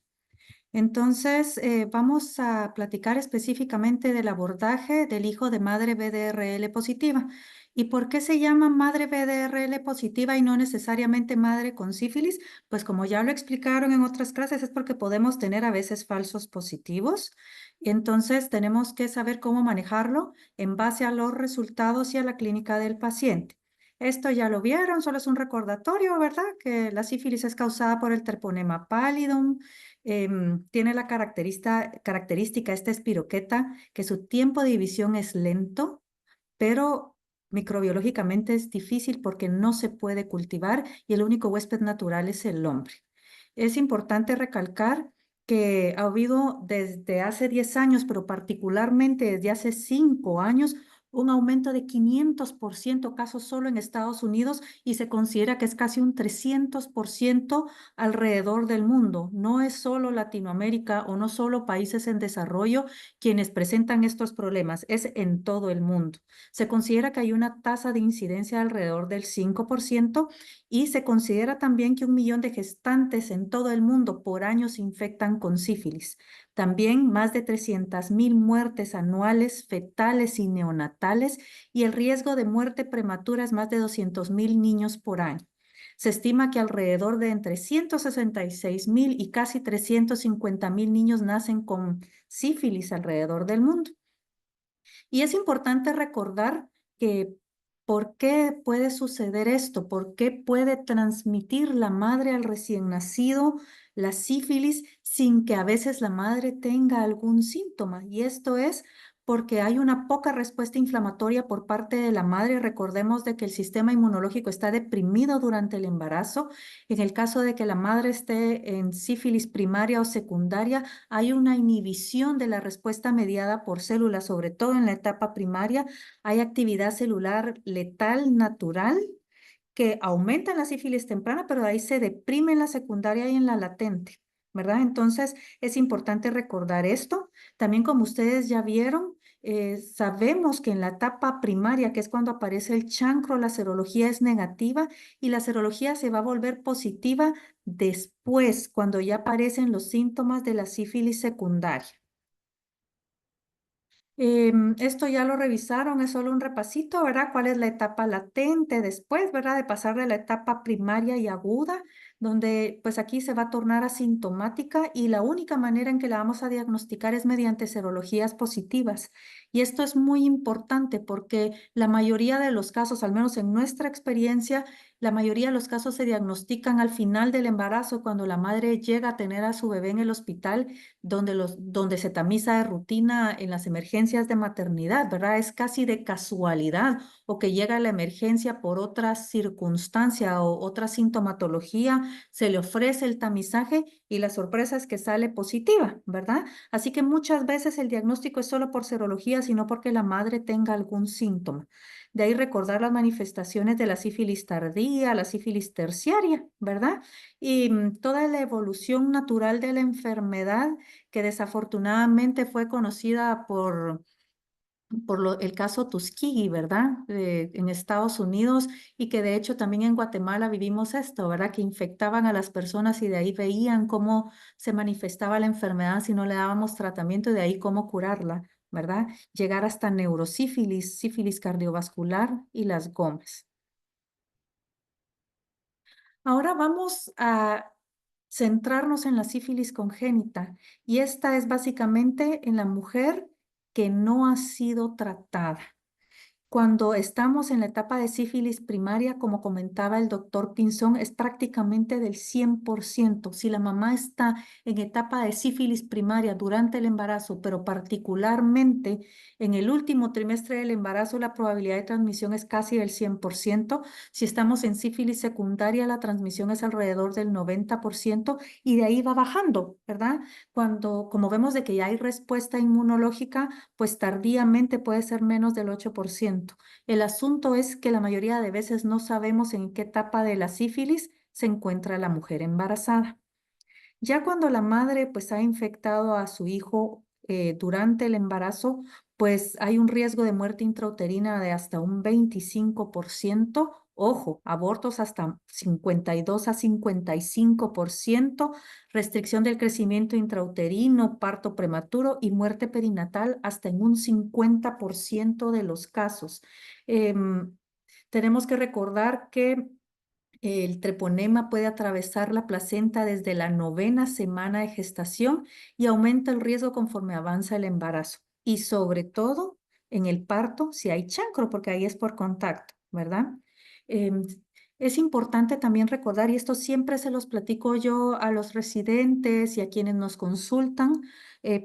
Entonces, vamos a platicar específicamente del abordaje del hijo de madre BDRL positiva. ¿Y por qué se llama madre BDRL positiva y no necesariamente madre con sífilis? Pues como ya lo explicaron en otras clases, es porque podemos tener a veces falsos positivos. Entonces, tenemos que saber cómo manejarlo en base a los resultados y a la clínica del paciente. Esto ya lo vieron, solo es un recordatorio, ¿verdad? Que la sífilis es causada por el Treponema pallidum. Tiene la característica esta espiroqueta, que su tiempo de división es lento, pero microbiológicamente es difícil porque no se puede cultivar y el único huésped natural es el hombre. Es importante recalcar que ha habido desde hace 10 años, pero particularmente desde hace 5 años, un aumento de 500% casos solo en Estados Unidos y se considera que es casi un 300% alrededor del mundo. No es solo Latinoamérica o no solo países en desarrollo quienes presentan estos problemas, es en todo el mundo. Se considera que hay una tasa de incidencia alrededor del 5% y se considera también que 1 millón de gestantes en todo el mundo por año se infectan con sífilis. También más de 300,000 muertes anuales fetales y neonatales y el riesgo de muerte prematura es más de 200,000 niños por año. Se estima que alrededor de entre 166,000 y casi 350,000 niños nacen con sífilis alrededor del mundo. Y es importante recordar que ¿por qué puede suceder esto? ¿Por qué puede transmitir la madre al recién nacido la sífilis sin que a veces la madre tenga algún síntoma? Y esto es porque hay una poca respuesta inflamatoria por parte de la madre. Recordemos de que el sistema inmunológico está deprimido durante el embarazo. En el caso de que la madre esté en sífilis primaria o secundaria, hay una inhibición de la respuesta mediada por células, sobre todo en la etapa primaria. Hay actividad celular letal natural que aumenta en la sífilis temprana, pero de ahí se deprime en la secundaria y en la latente, ¿verdad? Entonces, es importante recordar esto. También, como ustedes ya vieron, sabemos que en la etapa primaria, que es cuando aparece el chancro, la serología es negativa y la serología se va a volver positiva después, cuando ya aparecen los síntomas de la sífilis secundaria. Esto ya lo revisaron, es solo un repasito, ¿verdad? ¿Cuál es la etapa latente después, ¿verdad? De pasar de la etapa primaria y aguda, donde pues aquí se va a tornar asintomática y la única manera en que la vamos a diagnosticar es mediante serologías positivas. Y esto es muy importante porque la mayoría de los casos, al menos en nuestra experiencia, la mayoría de los casos se diagnostican al final del embarazo, cuando la madre llega a tener a su bebé en el hospital donde se tamiza de rutina en las emergencias de maternidad, ¿verdad? Es casi de casualidad o que llega a la emergencia por otra circunstancia o otra sintomatología, se le ofrece el tamizaje y la sorpresa es que sale positiva, ¿verdad? Así que muchas veces el diagnóstico es solo por serología, sino porque la madre tenga algún síntoma. De ahí recordar las manifestaciones de la sífilis tardía, la sífilis terciaria, ¿verdad? Y toda la evolución natural de la enfermedad que desafortunadamente fue conocida por el caso Tuskegee, ¿verdad? En Estados Unidos y que de hecho también en Guatemala vivimos esto, ¿verdad? Que infectaban a las personas y de ahí veían cómo se manifestaba la enfermedad si no le dábamos tratamiento y de ahí cómo curarla, ¿verdad? Llegar hasta neurosífilis, sífilis cardiovascular y las GOMES. Ahora vamos a centrarnos en la sífilis congénita y esta es básicamente en la mujer que no ha sido tratada. Cuando estamos en la etapa de sífilis primaria, como comentaba el doctor Pinzón, es prácticamente del 100%. Si la mamá está en etapa de sífilis primaria durante el embarazo, pero particularmente en el último trimestre del embarazo, la probabilidad de transmisión es casi del 100%. Si estamos en sífilis secundaria, la transmisión es alrededor del 90% y de ahí va bajando, ¿verdad? Como vemos de que ya hay respuesta inmunológica, pues tardíamente puede ser menos del 8%. El asunto es que la mayoría de veces no sabemos en qué etapa de la sífilis se encuentra la mujer embarazada. Ya cuando la madre pues ha infectado a su hijo durante el embarazo, pues hay un riesgo de muerte intrauterina de hasta un 25%. Ojo, abortos hasta 52 a 55%, restricción del crecimiento intrauterino, parto prematuro y muerte perinatal hasta en un 50% de los casos. Tenemos que recordar que el treponema puede atravesar la placenta desde la 9ª semana de gestación y aumenta el riesgo conforme avanza el embarazo. Y sobre todo en el parto, si hay chancro, porque ahí es por contacto, ¿verdad? Em, es importante también recordar, y esto siempre se los platico yo a los residentes y a quienes nos consultan,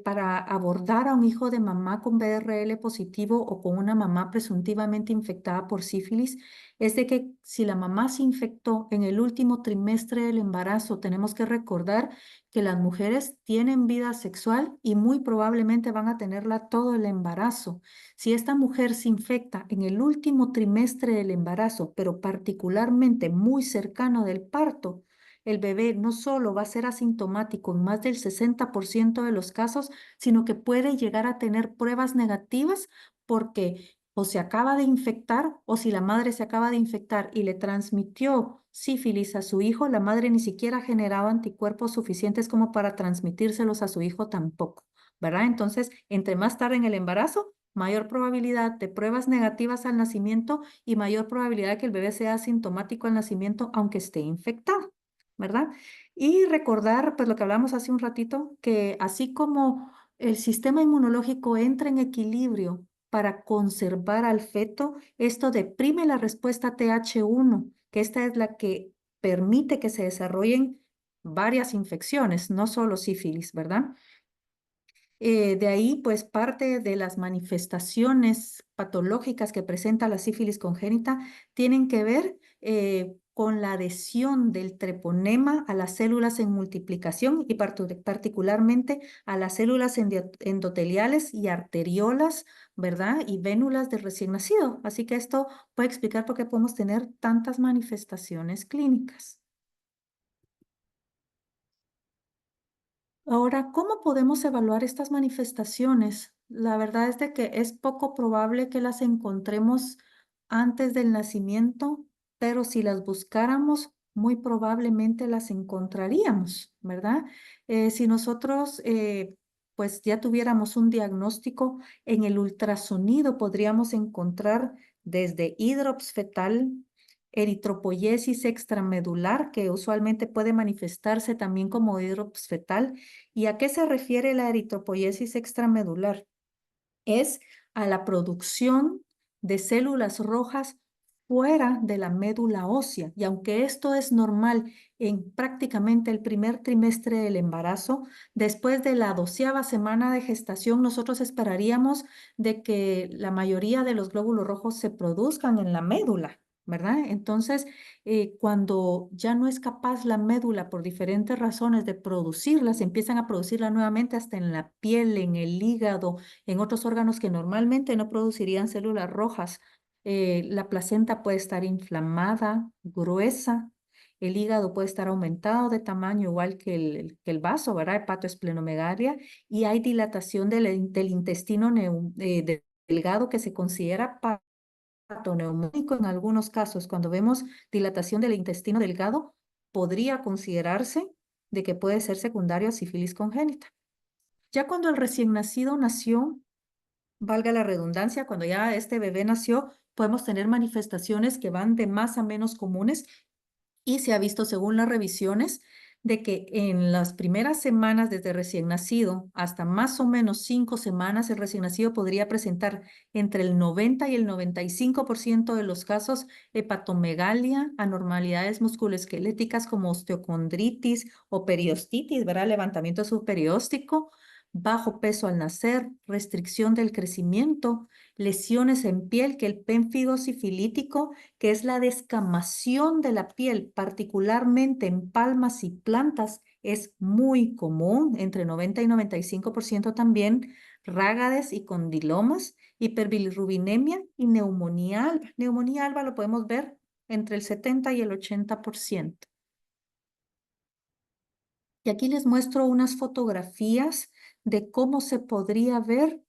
para abordar a un hijo de mamá con BRL positivo o con una mamá presuntivamente infectada por sífilis, es de que si la mamá se infectó en el último trimestre del embarazo, tenemos que recordar que las mujeres tienen vida sexual y muy probablemente van a tenerla todo el embarazo. Si esta mujer se infecta en el último trimestre del embarazo, pero particularmente muy cercano del parto, el bebé no solo va a ser asintomático en más del 60% de los casos, sino que puede llegar a tener pruebas negativas porque o se acaba de infectar o si la madre se acaba de infectar y le transmitió sífilis a su hijo, la madre ni siquiera generaba anticuerpos suficientes como para transmitírselos a su hijo tampoco, ¿verdad? Entonces, entre más tarde en el embarazo, mayor probabilidad de pruebas negativas al nacimiento y mayor probabilidad de que el bebé sea asintomático al nacimiento aunque esté infectado, ¿verdad? Y recordar, pues lo que hablamos hace un ratito, que así como el sistema inmunológico entra en equilibrio para conservar al feto, esto deprime la respuesta TH1, que esta es la que permite que se desarrollen varias infecciones, no solo sífilis, ¿verdad? De ahí, pues, parte de las manifestaciones patológicas que presenta la sífilis congénita tienen que ver con la adhesión del treponema a las células en multiplicación y particularmente a las células endoteliales y arteriolas, ¿verdad? Y vénulas del recién nacido. Así que esto puede explicar por qué podemos tener tantas manifestaciones clínicas. Ahora, ¿cómo podemos evaluar estas manifestaciones? La verdad es de que es poco probable que las encontremos antes del nacimiento, pero si las buscáramos, muy probablemente las encontraríamos, ¿verdad? Si nosotros, pues ya tuviéramos un diagnóstico en el ultrasonido, podríamos encontrar desde hidrops fetal, eritropoyesis extramedular, que usualmente puede manifestarse también como hidrops fetal. ¿Y a qué se refiere la eritropoyesis extramedular? Es a la producción de células rojas fuera de la médula ósea. Y aunque esto es normal en prácticamente el primer trimestre del embarazo, después de la 12ª semana de gestación, nosotros esperaríamos de que la mayoría de los glóbulos rojos se produzcan en la médula, ¿verdad? Entonces, cuando ya no es capaz la médula por diferentes razones de producirlas, empiezan a producirla nuevamente hasta en la piel, en el hígado, en otros órganos que normalmente no producirían células rojas. La placenta puede estar inflamada, gruesa, el hígado puede estar aumentado de tamaño, igual que el vaso, ¿verdad? Hepatoesplenomegalia, y hay dilatación del intestino delgado que se considera patoneumónico en algunos casos. Cuando vemos dilatación del intestino delgado, podría considerarse de que puede ser secundario a sífilis congénita. Ya cuando el recién nacido nació, valga la redundancia, cuando ya este bebé nació, podemos tener manifestaciones que van de más a menos comunes y se ha visto según las revisiones de que en las primeras semanas desde recién nacido hasta más o menos 5 semanas, el recién nacido podría presentar entre el 90 y el 95% de los casos hepatomegalia, anormalidades musculoesqueléticas como osteocondritis o periostitis, ¿verdad? Levantamiento subperióstico, bajo peso al nacer, restricción del crecimiento, lesiones en piel, que el pénfigo sifilítico, que es la descamación de la piel, particularmente en palmas y plantas, es muy común, entre 90 y 95% también, rágades y condilomas, hiperbilirrubinemia y neumonía alba. Neumonía alba lo podemos ver entre el 70 y el 80%. Y aquí les muestro unas fotografías de cómo se podría ver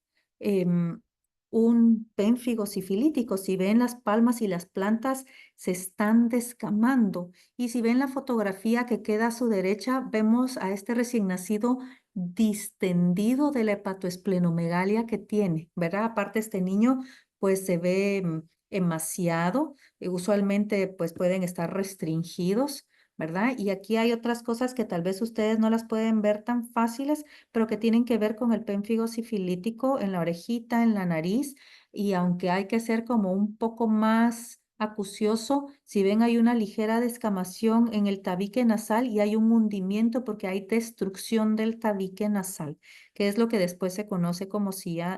un pénfigo sifilítico. Si ven, las palmas y las plantas se están descamando. Y si ven la fotografía que queda a su derecha, vemos a este recién nacido distendido de la hepatoesplenomegalia que tiene, ¿verdad? Aparte, este niño pues se ve emaciado, usualmente pues pueden estar restringidos, ¿verdad? Y aquí hay otras cosas que tal vez ustedes no las pueden ver tan fáciles, pero que tienen que ver con el pénfigo sifilítico en la orejita, en la nariz, y aunque hay que ser como un poco más acucioso, si ven hay una ligera descamación en el tabique nasal y hay un hundimiento porque hay destrucción del tabique nasal, que es lo que después se conoce como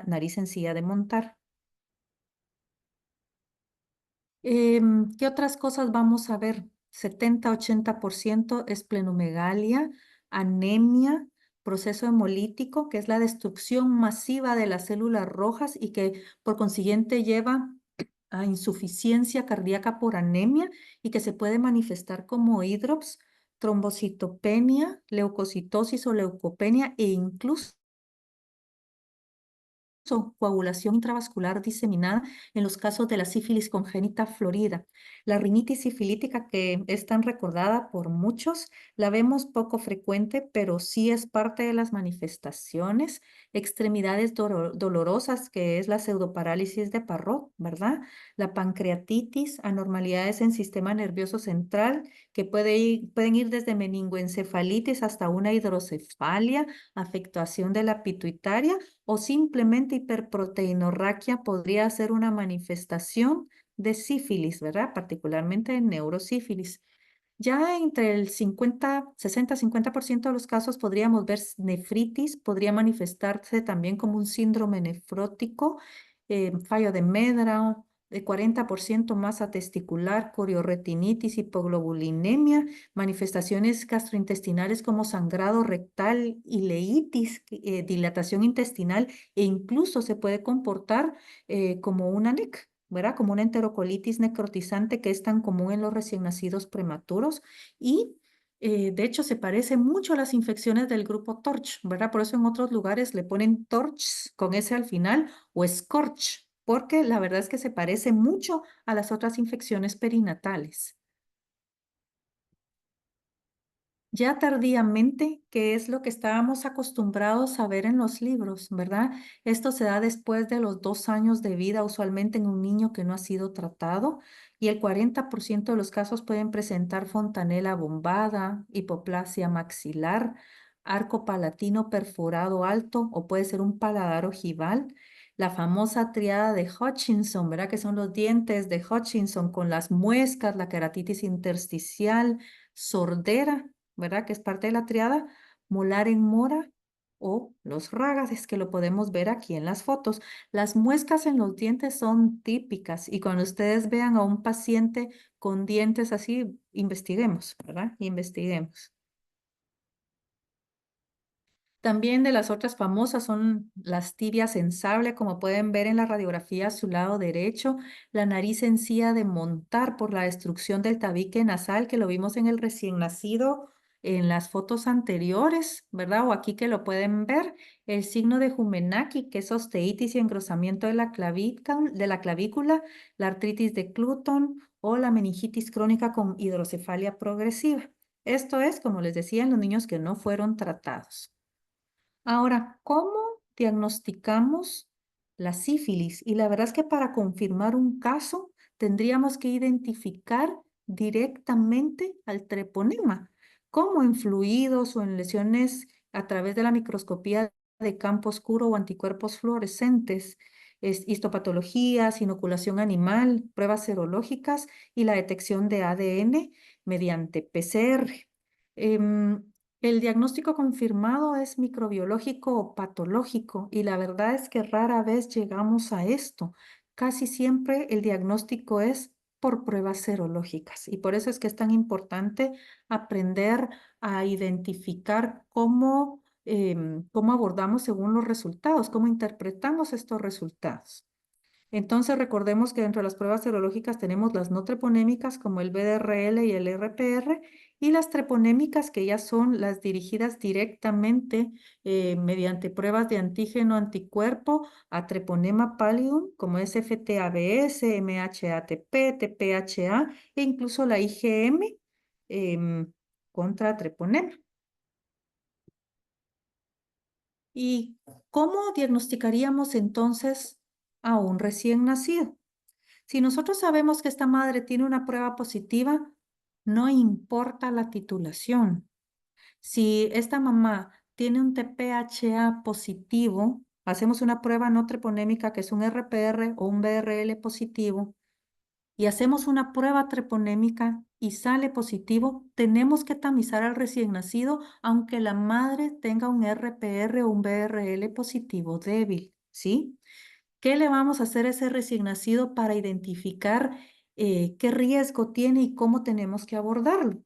nariz en silla de montar. ¿Qué otras cosas vamos a ver? 70-80% esplenomegalia, anemia, proceso hemolítico, que es la destrucción masiva de las células rojas y que por consiguiente lleva a insuficiencia cardíaca por anemia y que se puede manifestar como hidrops, trombocitopenia, leucocitosis o leucopenia e incluso coagulación intravascular diseminada en los casos de la sífilis congénita florida. La rinitis sifilítica, que es tan recordada por muchos, la vemos poco frecuente, pero sí es parte de las manifestaciones. Extremidades dolorosas, que es la pseudoparálisis de Parrot, ¿verdad? La pancreatitis, anormalidades en sistema nervioso central, que pueden ir desde meningoencefalitis hasta una hidrocefalia, afectación de la pituitaria o simplemente hiperproteinorraquia podría ser una manifestación de sífilis, ¿verdad? Particularmente de neurosífilis. Ya entre el 60-50% de los casos podríamos ver nefritis, podría manifestarse también como un síndrome nefrótico, fallo de Medra, de 40% masa testicular, corioretinitis, hipoglobulinemia, manifestaciones gastrointestinales como sangrado rectal, ileitis, dilatación intestinal e incluso se puede comportar como una NEC. ¿Verdad? Como una enterocolitis necrotizante que es tan común en los recién nacidos prematuros y de hecho se parece mucho a las infecciones del grupo TORCH, ¿verdad? Por eso en otros lugares le ponen TORCH con S al final o SCORCH, porque la verdad es que se parece mucho a las otras infecciones perinatales. Ya tardíamente, que es lo que estábamos acostumbrados a ver en los libros, ¿verdad? Esto se da después de los 2 años de vida, usualmente en un niño que no ha sido tratado, y el 40% de los casos pueden presentar fontanela bombada, hipoplasia maxilar, arco palatino perforado alto o puede ser un paladar ojival. La famosa triada de Hutchinson, ¿verdad? Que son los dientes de Hutchinson con las muescas, la queratitis intersticial, sordera, ¿verdad? Que es parte de la triada, molar en mora o los rágades, que lo podemos ver aquí en las fotos. Las muescas en los dientes son típicas y cuando ustedes vean a un paciente con dientes así, investiguemos, ¿verdad? Investiguemos. También de las otras famosas son las tibias en sable, como pueden ver en la radiografía a su lado derecho, la nariz encía de montar por la destrucción del tabique nasal, que lo vimos en el recién nacido en las fotos anteriores, ¿verdad? O aquí que lo pueden ver, el signo de Humenaki, que es osteitis y engrosamiento de la clavícula, la artritis de Cluton o la meningitis crónica con hidrocefalia progresiva. Esto es, como les decía, en los niños que no fueron tratados. Ahora, ¿cómo diagnosticamos la sífilis? Y la verdad es que para confirmar un caso tendríamos que identificar directamente al treponema, como en fluidos o en lesiones a través de la microscopía de campo oscuro o anticuerpos fluorescentes, histopatologías, inoculación animal, pruebas serológicas y la detección de ADN mediante PCR. El diagnóstico confirmado es microbiológico o patológico y la verdad es que rara vez llegamos a esto. Casi siempre el diagnóstico es por pruebas serológicas y por eso es que es tan importante aprender a identificar cómo abordamos según los resultados, cómo interpretamos estos resultados. Entonces, recordemos que dentro de las pruebas serológicas tenemos las no treponémicas como el BDRL y el RPR y las treponémicas que ya son las dirigidas directamente mediante pruebas de antígeno anticuerpo a treponema pallidum como es FTABS, MHATP, TPHA e incluso la IgM contra treponema. ¿Y cómo diagnosticaríamos entonces a un recién nacido? Si nosotros sabemos que esta madre tiene una prueba positiva, no importa la titulación. Si esta mamá tiene un TPHA positivo, hacemos una prueba no treponémica que es un RPR o un BRL positivo y hacemos una prueba treponémica y sale positivo, tenemos que tamizar al recién nacido aunque la madre tenga un RPR o un BRL positivo débil, ¿sí? ¿Qué le vamos a hacer a ese recién nacido para identificar qué riesgo tiene y cómo tenemos que abordarlo?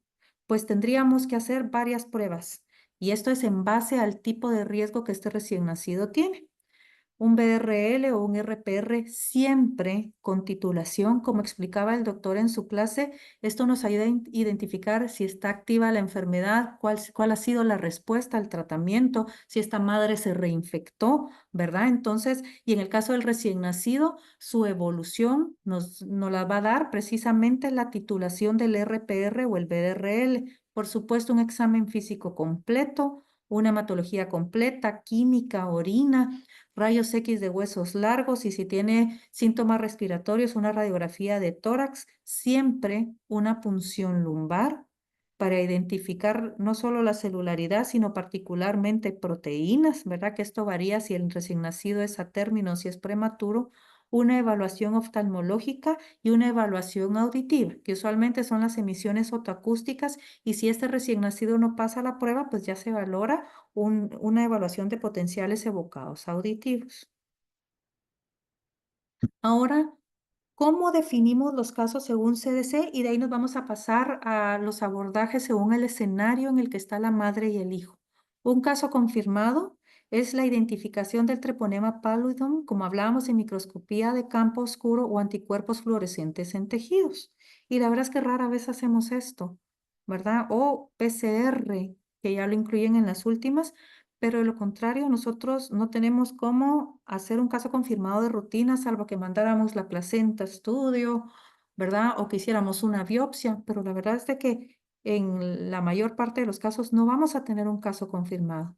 Pues tendríamos que hacer varias pruebas y esto es en base al tipo de riesgo que este recién nacido tiene. Un BRL o un RPR siempre con titulación, como explicaba el doctor en su clase. Esto nos ayuda a identificar si está activa la enfermedad, cuál ha sido la respuesta al tratamiento, si esta madre se reinfectó, ¿verdad? Entonces, y en el caso del recién nacido, su evolución nos la va a dar precisamente la titulación del RPR o el BRL. Por supuesto, un examen físico completo, una hematología completa, química, orina, rayos X de huesos largos y si tiene síntomas respiratorios, una radiografía de tórax, siempre una punción lumbar para identificar no solo la celularidad, sino particularmente proteínas, ¿verdad? Que esto varía si el recién nacido es a término, si es prematuro, una evaluación oftalmológica y una evaluación auditiva, que usualmente son las emisiones otoacústicas, y si este recién nacido no pasa la prueba, pues ya se valora una evaluación de potenciales evocados auditivos. Ahora, ¿cómo definimos los casos según CDC? Y de ahí nos vamos a pasar a los abordajes según el escenario en el que está la madre y el hijo. Un caso confirmado es la identificación del treponema pallidum, como hablábamos en microscopía de campo oscuro o anticuerpos fluorescentes en tejidos. Y la verdad es que rara vez hacemos esto, ¿verdad? O PCR, que ya lo incluyen en las últimas, pero de lo contrario, nosotros no tenemos cómo hacer un caso confirmado de rutina, salvo que mandáramos la placenta a estudio, ¿verdad? O que hiciéramos una biopsia, pero la verdad es de que en la mayor parte de los casos no vamos a tener un caso confirmado,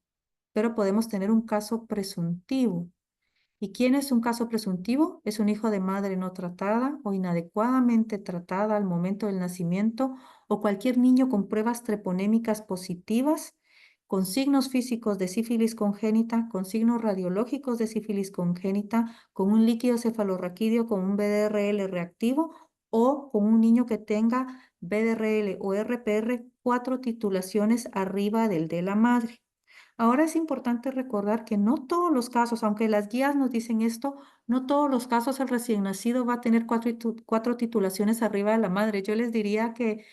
pero podemos tener un caso presuntivo. ¿Y quién es un caso presuntivo? Es un hijo de madre no tratada o inadecuadamente tratada al momento del nacimiento, o cualquier niño con pruebas treponémicas positivas, con signos físicos de sífilis congénita, con signos radiológicos de sífilis congénita, con un líquido cefalorraquídeo con un BDRL reactivo, o con un niño que tenga BDRL o RPR 4 titulaciones arriba del de la madre. Ahora es importante recordar que no todos los casos, aunque las guías nos dicen esto, no todos los casos el recién nacido va a tener cuatro titulaciones arriba de la madre. Yo les diría que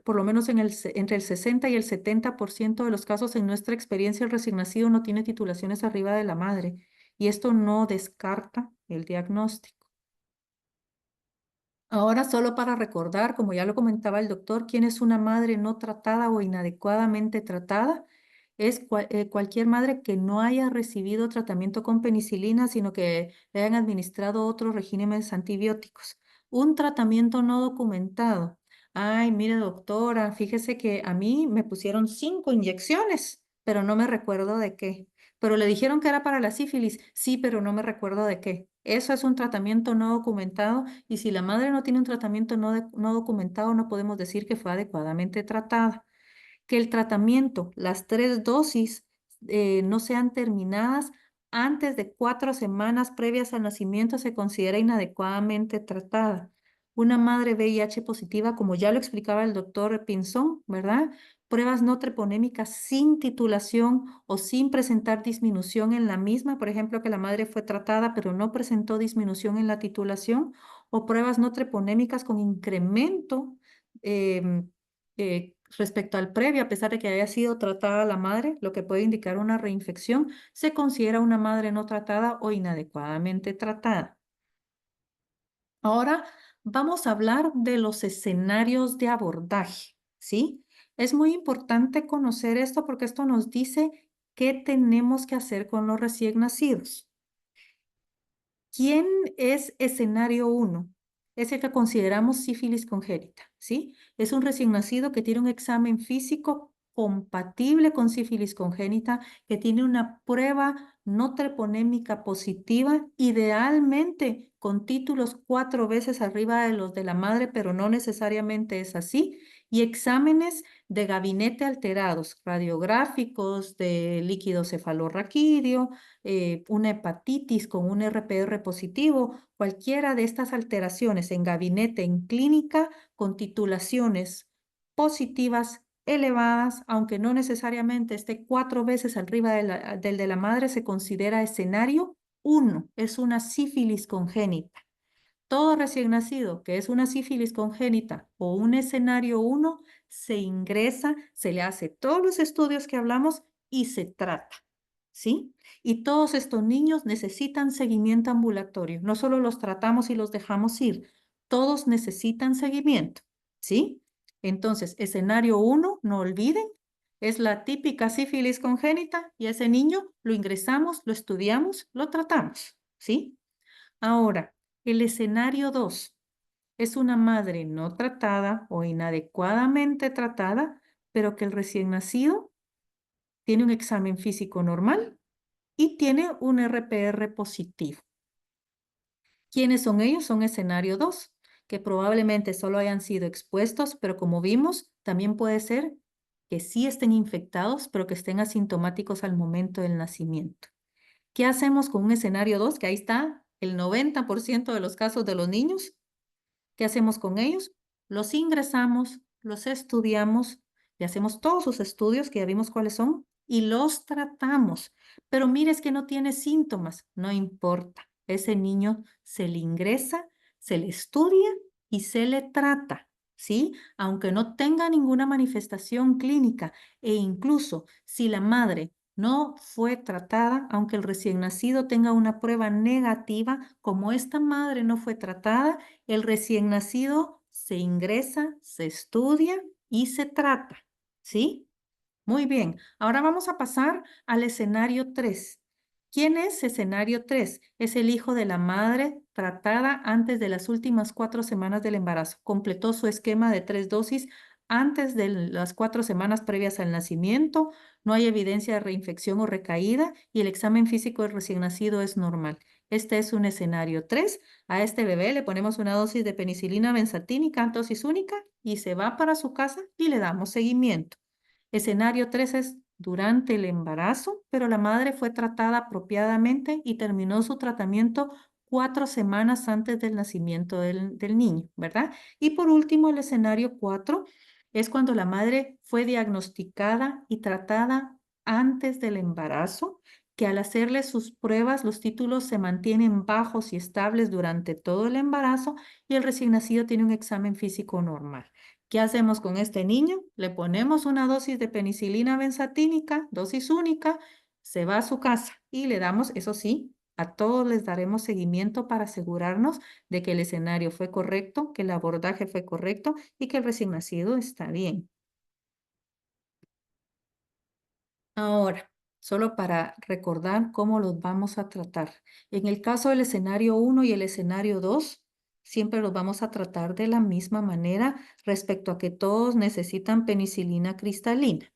por lo menos entre el 60 y el 70% de los casos en nuestra experiencia el recién nacido no tiene titulaciones arriba de la madre, y esto no descarta el diagnóstico. Ahora, solo para recordar, como ya lo comentaba el doctor, quién es una madre no tratada o inadecuadamente tratada. Es cualquier madre que no haya recibido tratamiento con penicilina, sino que le hayan administrado otros regímenes antibióticos. Un tratamiento no documentado. Ay, mire, doctora, fíjese que a mí me pusieron 5 inyecciones, pero no me recuerdo de qué. Pero le dijeron que era para la sífilis. Sí, pero no me recuerdo de qué. Eso es un tratamiento no documentado, y si la madre no tiene un tratamiento no documentado, no podemos decir que fue adecuadamente tratada. Que el tratamiento, las 3 dosis, no sean terminadas antes de 4 semanas previas al nacimiento, se considera inadecuadamente tratada. Una madre VIH positiva, como ya lo explicaba el doctor Pinzón, ¿verdad? Pruebas no treponémicas sin titulación o sin presentar disminución en la misma, por ejemplo, que la madre fue tratada pero no presentó disminución en la titulación, o pruebas no treponémicas con incremento respecto al previo, a pesar de que haya sido tratada la madre, lo que puede indicar una reinfección, se considera una madre no tratada o inadecuadamente tratada. Ahora vamos a hablar de los escenarios de abordaje, ¿sí? Es muy importante conocer esto porque esto nos dice qué tenemos que hacer con los recién nacidos. ¿Quién es escenario 1? Es el que consideramos sífilis congénita, ¿sí? Es un recién nacido que tiene un examen físico compatible con sífilis congénita, que tiene una prueba no treponémica positiva, idealmente con títulos 4 veces arriba de los de la madre, pero no necesariamente es así, y exámenes de gabinete alterados, radiográficos, de líquido cefalorraquídeo, una hepatitis con un RPR positivo, cualquiera de estas alteraciones en gabinete, en clínica, con titulaciones positivas elevadas, aunque no necesariamente esté 4 veces arriba del de la madre, se considera escenario 1, es una sífilis congénita. Todo recién nacido que es una sífilis congénita o un escenario 1, se ingresa, se le hace todos los estudios que hablamos y se trata, ¿sí? Y todos estos niños necesitan seguimiento ambulatorio. No solo los tratamos y los dejamos ir, todos necesitan seguimiento, ¿sí? Entonces, escenario 1, no olviden, es la típica sífilis congénita, y ese niño lo ingresamos, lo estudiamos, lo tratamos, ¿sí? Ahora, el escenario 2 es una madre no tratada o inadecuadamente tratada, pero que el recién nacido tiene un examen físico normal y tiene un RPR positivo. ¿Quiénes son ellos? Son escenario 2, que probablemente solo hayan sido expuestos, pero como vimos, también puede ser que sí estén infectados, pero que estén asintomáticos al momento del nacimiento. ¿Qué hacemos con un escenario 2? Que ahí está el 90% de los casos de los niños. ¿Qué hacemos con ellos? Los ingresamos, los estudiamos, le hacemos todos sus estudios, que ya vimos cuáles son, y los tratamos. Pero mire, es que no tiene síntomas, no importa. Ese niño se le ingresa, se le estudia y se le trata, ¿sí? Aunque no tenga ninguna manifestación clínica e incluso si la madre no fue tratada, aunque el recién nacido tenga una prueba negativa, como esta madre no fue tratada, el recién nacido se ingresa, se estudia y se trata, ¿sí? Muy bien, ahora vamos a pasar al escenario 3. ¿Quién es escenario 3? Es el hijo de la madre tratada antes de las últimas 4 semanas del embarazo. Completó su esquema de 3 dosis antes de las 4 semanas previas al nacimiento. No hay evidencia de reinfección o recaída y el examen físico del recién nacido es normal. Este es un escenario 3. A este bebé le ponemos una dosis de penicilina benzatínica, dosis única, y se va para su casa y le damos seguimiento. Escenario 3 es durante el embarazo, pero la madre fue tratada apropiadamente y terminó su tratamiento 4 semanas antes del nacimiento del niño, ¿verdad? Y por último, el escenario 4 es cuando la madre fue diagnosticada y tratada antes del embarazo, que al hacerle sus pruebas los títulos se mantienen bajos y estables durante todo el embarazo y el recién nacido tiene un examen físico normal. ¿Qué hacemos con este niño? Le ponemos una dosis de penicilina benzatínica, dosis única, se va a su casa y le damos, eso sí, a todos les daremos seguimiento para asegurarnos de que el escenario fue correcto, que el abordaje fue correcto y que el recién nacido está bien. Ahora, solo para recordar cómo los vamos a tratar. En el caso del escenario 1 y el escenario 2, siempre los vamos a tratar de la misma manera respecto a que todos necesitan penicilina cristalina.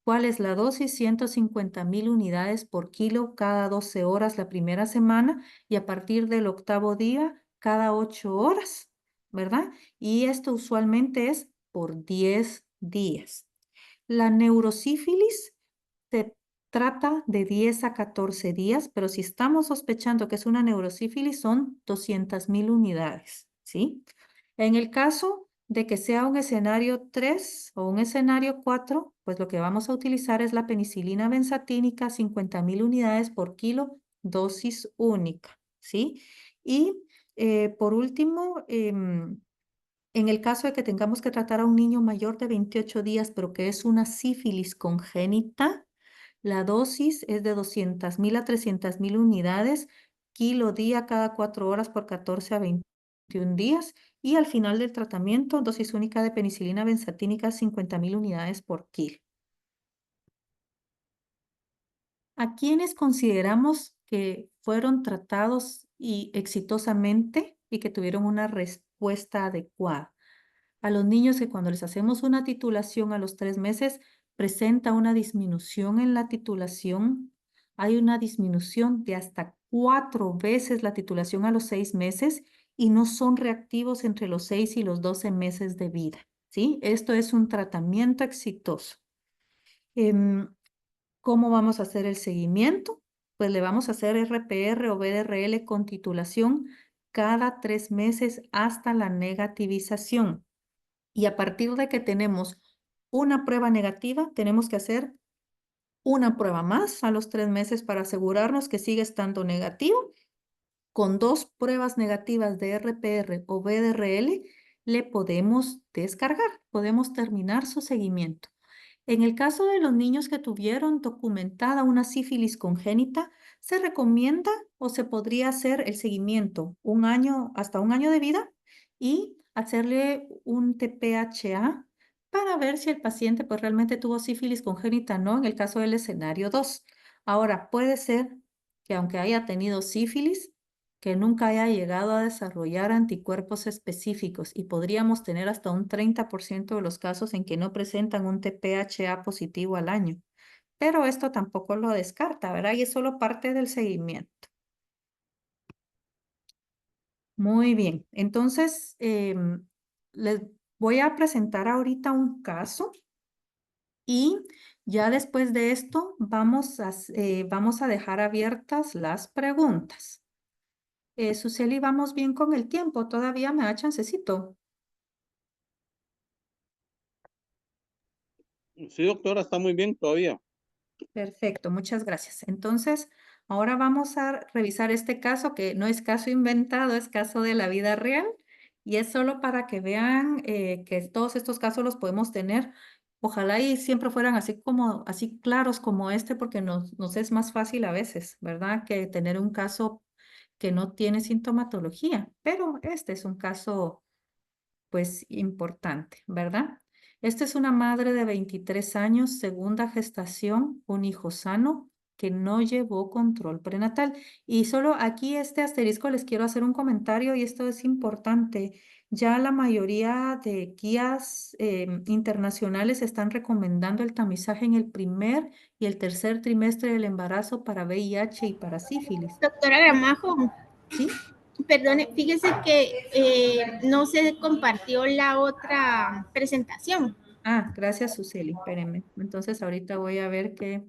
¿Cuál es la dosis? 150,000 unidades por kilo cada 12 horas la primera semana y a partir del 8º día cada 8 horas, ¿verdad? Y esto usualmente es por 10 días. La neurosífilis se trata de 10 a 14 días, pero si estamos sospechando que es una neurosífilis son 200,000 unidades, ¿sí? En el caso de que sea un escenario 3 o un escenario 4, pues lo que vamos a utilizar es la penicilina benzatínica, 50,000 unidades por kilo, dosis única, ¿sí? Y por último, en el caso de que tengamos que tratar a un niño mayor de 28 días, pero que es una sífilis congénita, la dosis es de 200,000 a 300,000 unidades, kilo día cada 4 horas por 14 a 21 días. Y al final del tratamiento, dosis única de penicilina benzatínica, 50,000 unidades por kilo. ¿A quiénes consideramos que fueron tratados y exitosamente y que tuvieron una respuesta adecuada? A los niños que cuando les hacemos una titulación a los 3 meses presenta una disminución en la titulación. Hay una disminución de hasta 4 veces la titulación a los 6 meses y no son reactivos entre los 6 y los 12 meses de vida, ¿sí? Esto es un tratamiento exitoso. ¿Cómo vamos a hacer el seguimiento? Pues le vamos a hacer RPR o BDRL con titulación cada 3 meses hasta la negativización. Y a partir de que tenemos una prueba negativa, tenemos que hacer una prueba más a los 3 meses para asegurarnos que sigue estando negativo. Con 2 pruebas negativas de RPR o BDRL, le podemos descargar, podemos terminar su seguimiento. En el caso de los niños que tuvieron documentada una sífilis congénita, se recomienda o se podría hacer el seguimiento hasta un año de vida y hacerle un TPHA para ver si el paciente pues realmente tuvo sífilis congénita o no en el caso del escenario 2. Ahora, puede ser que aunque haya tenido sífilis, que nunca haya llegado a desarrollar anticuerpos específicos y podríamos tener hasta un 30% de los casos en que no presentan un TPHA positivo al año. Pero esto tampoco lo descarta, ¿verdad? Y es solo parte del seguimiento. Muy bien, entonces les voy a presentar ahorita un caso y ya después de esto vamos a dejar abiertas las preguntas. Suseli, vamos bien con el tiempo, todavía me da chancecito. Sí, doctora, está muy bien todavía. Perfecto, muchas gracias. Entonces, ahora vamos a revisar este caso que no es caso inventado, es caso de la vida real y es solo para que vean que todos estos casos los podemos tener. Ojalá y siempre fueran así claros como este, porque nos es más fácil a veces, ¿verdad? Que tener un caso que no tiene sintomatología, pero este es un caso pues importante, ¿verdad? Esta es una madre de 23 años, segunda gestación, un hijo sano que no llevó control prenatal. Y solo aquí este asterisco les quiero hacer un comentario y esto es importante. Ya la mayoría de guías internacionales están recomendando el tamizaje en el primer y el tercer trimestre del embarazo para VIH y para sífilis. Doctora Gramajo, ¿Sí? perdone, fíjese que no se compartió la otra presentación. Ah, gracias, Suseli. Espérenme. Entonces ahorita voy a ver qué.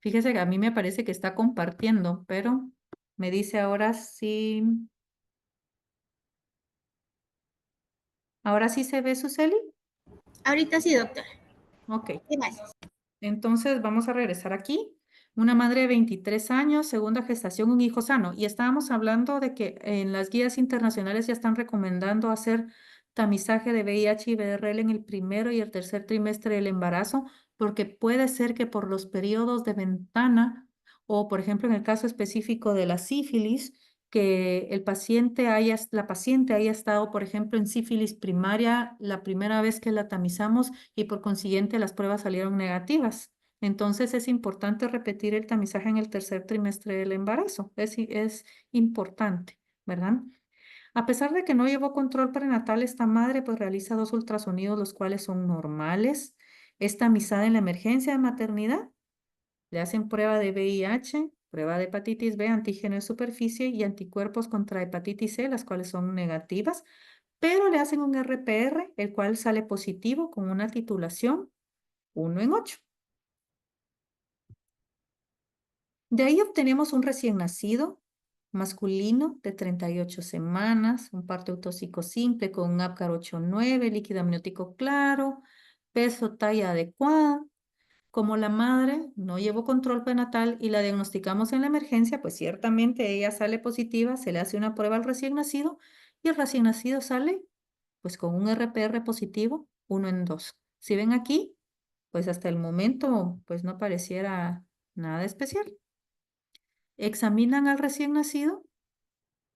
Fíjese que a mí me parece que está compartiendo, pero me dice ahora sí. ¿Ahora sí se ve, Suseli? Ahorita sí, doctora. Ok. Gracias. Entonces vamos a regresar aquí. Una madre de 23 años, segunda gestación, un hijo sano. Y estábamos hablando de que en las guías internacionales ya están recomendando hacer tamizaje de VIH y VRL en el primero y el tercer trimestre del embarazo, porque puede ser que por los periodos de ventana o, por ejemplo, en el caso específico de la sífilis, que la paciente haya estado, por ejemplo, en sífilis primaria la primera vez que la tamizamos y por consiguiente las pruebas salieron negativas. Entonces es importante repetir el tamizaje en el tercer trimestre del embarazo. Es importante, ¿verdad? A pesar de que no llevó control prenatal, esta madre pues realiza 2 ultrasonidos, los cuales son normales. Es tamizada en la emergencia de maternidad. Le hacen prueba de VIH, prueba de hepatitis B, antígeno de superficie y anticuerpos contra hepatitis C, las cuales son negativas, pero le hacen un RPR, el cual sale positivo con una titulación 1 en 8. De ahí obtenemos un recién nacido masculino de 38 semanas, un parto autóxico simple con un Apgar 8-9, líquido amniótico claro, peso, talla adecuada. Como la madre no llevó control prenatal y la diagnosticamos en la emergencia, pues ciertamente ella sale positiva, se le hace una prueba al recién nacido y el recién nacido sale pues con un RPR positivo 1 en 2. Si ven aquí, pues hasta el momento pues no pareciera nada especial. Examinan al recién nacido,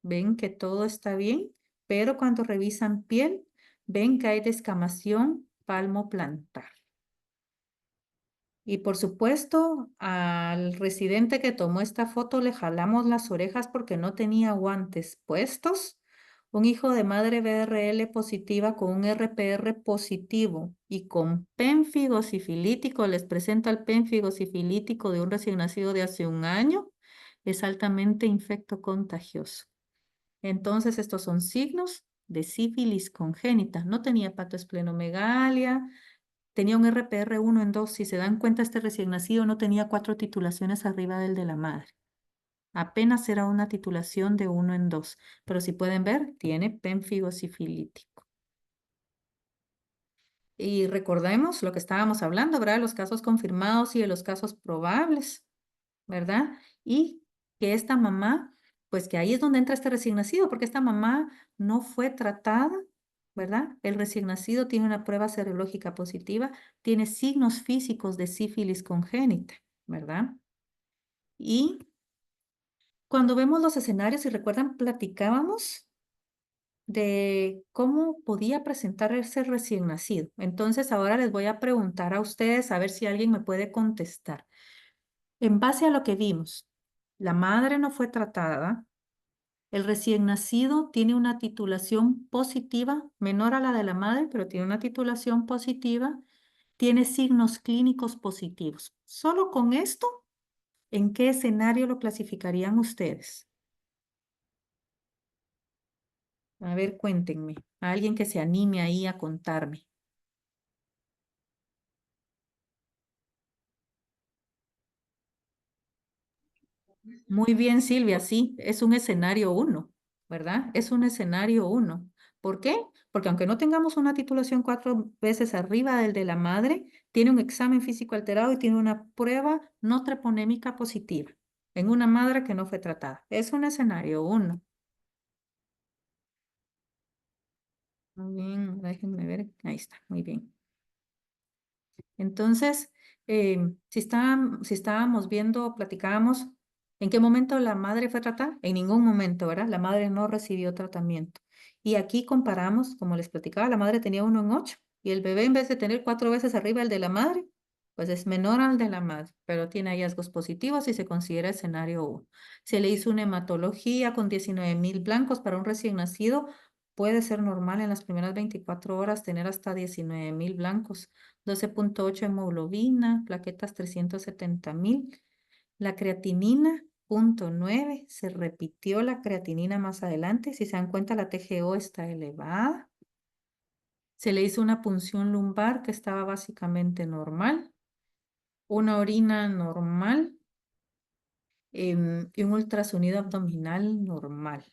ven que todo está bien, pero cuando revisan piel, ven que hay descamación palmoplantar. Y por supuesto, al residente que tomó esta foto le jalamos las orejas porque no tenía guantes puestos. Un hijo de madre BRL positiva con un RPR positivo y con pénfigo sifilítico, les presento al pénfigo sifilítico de un recién nacido de hace un año, es altamente infectocontagioso. Entonces, estos son signos de sífilis congénita. No tenía hepatoesplenomegalia, tenía un RPR 1 en 2. Si se dan cuenta, este recién nacido no tenía 4 titulaciones arriba del de la madre. Apenas era una titulación de 1 en 2. Pero si pueden ver, tiene pénfigo sifilítico. Y recordemos lo que estábamos hablando, ¿verdad? Los casos confirmados y de los casos probables, ¿verdad? Y que esta mamá, pues que ahí es donde entra este recién nacido, porque esta mamá no fue tratada, ¿verdad? El recién nacido tiene una prueba serológica positiva, tiene signos físicos de sífilis congénita, ¿verdad? Y cuando vemos los escenarios, si recuerdan, platicábamos de cómo podía presentar ese recién nacido. Entonces, ahora les voy a preguntar a ustedes a ver si alguien me puede contestar. En base a lo que vimos, la madre no fue tratada, el recién nacido tiene una titulación positiva, menor a la de la madre, pero tiene una titulación positiva, tiene signos clínicos positivos. Solo con esto, ¿en qué escenario lo clasificarían ustedes? A ver, cuéntenme. A alguien que se anime ahí a contarme. Muy bien, Silvia, sí, es un escenario 1, ¿verdad? Es un escenario 1. ¿Por qué? Porque aunque no tengamos una titulación 4 veces arriba del de la madre, tiene un examen físico alterado y tiene una prueba no treponémica positiva en una madre que no fue tratada. Es un escenario 1. Muy bien, déjenme ver. Ahí está, muy bien. Entonces, si estábamos viendo, platicábamos, ¿en qué momento la madre fue tratada? En ningún momento, ¿verdad? La madre no recibió tratamiento. Y aquí comparamos, como les platicaba, la madre tenía 1 en 8 y el bebé en vez de tener 4 veces arriba el de la madre, pues es menor al de la madre, pero tiene hallazgos positivos y se considera escenario 1. Se le hizo una hematología con 19,000 blancos para un recién nacido. Puede ser normal en las primeras 24 horas tener hasta 19,000 blancos. 12,8 hemoglobina, plaquetas 370,000. La creatinina, 0,9. Se repitió la creatinina más adelante. Si se dan cuenta, la TGO está elevada. Se le hizo una punción lumbar que estaba básicamente normal. Una orina normal y un ultrasonido abdominal normal.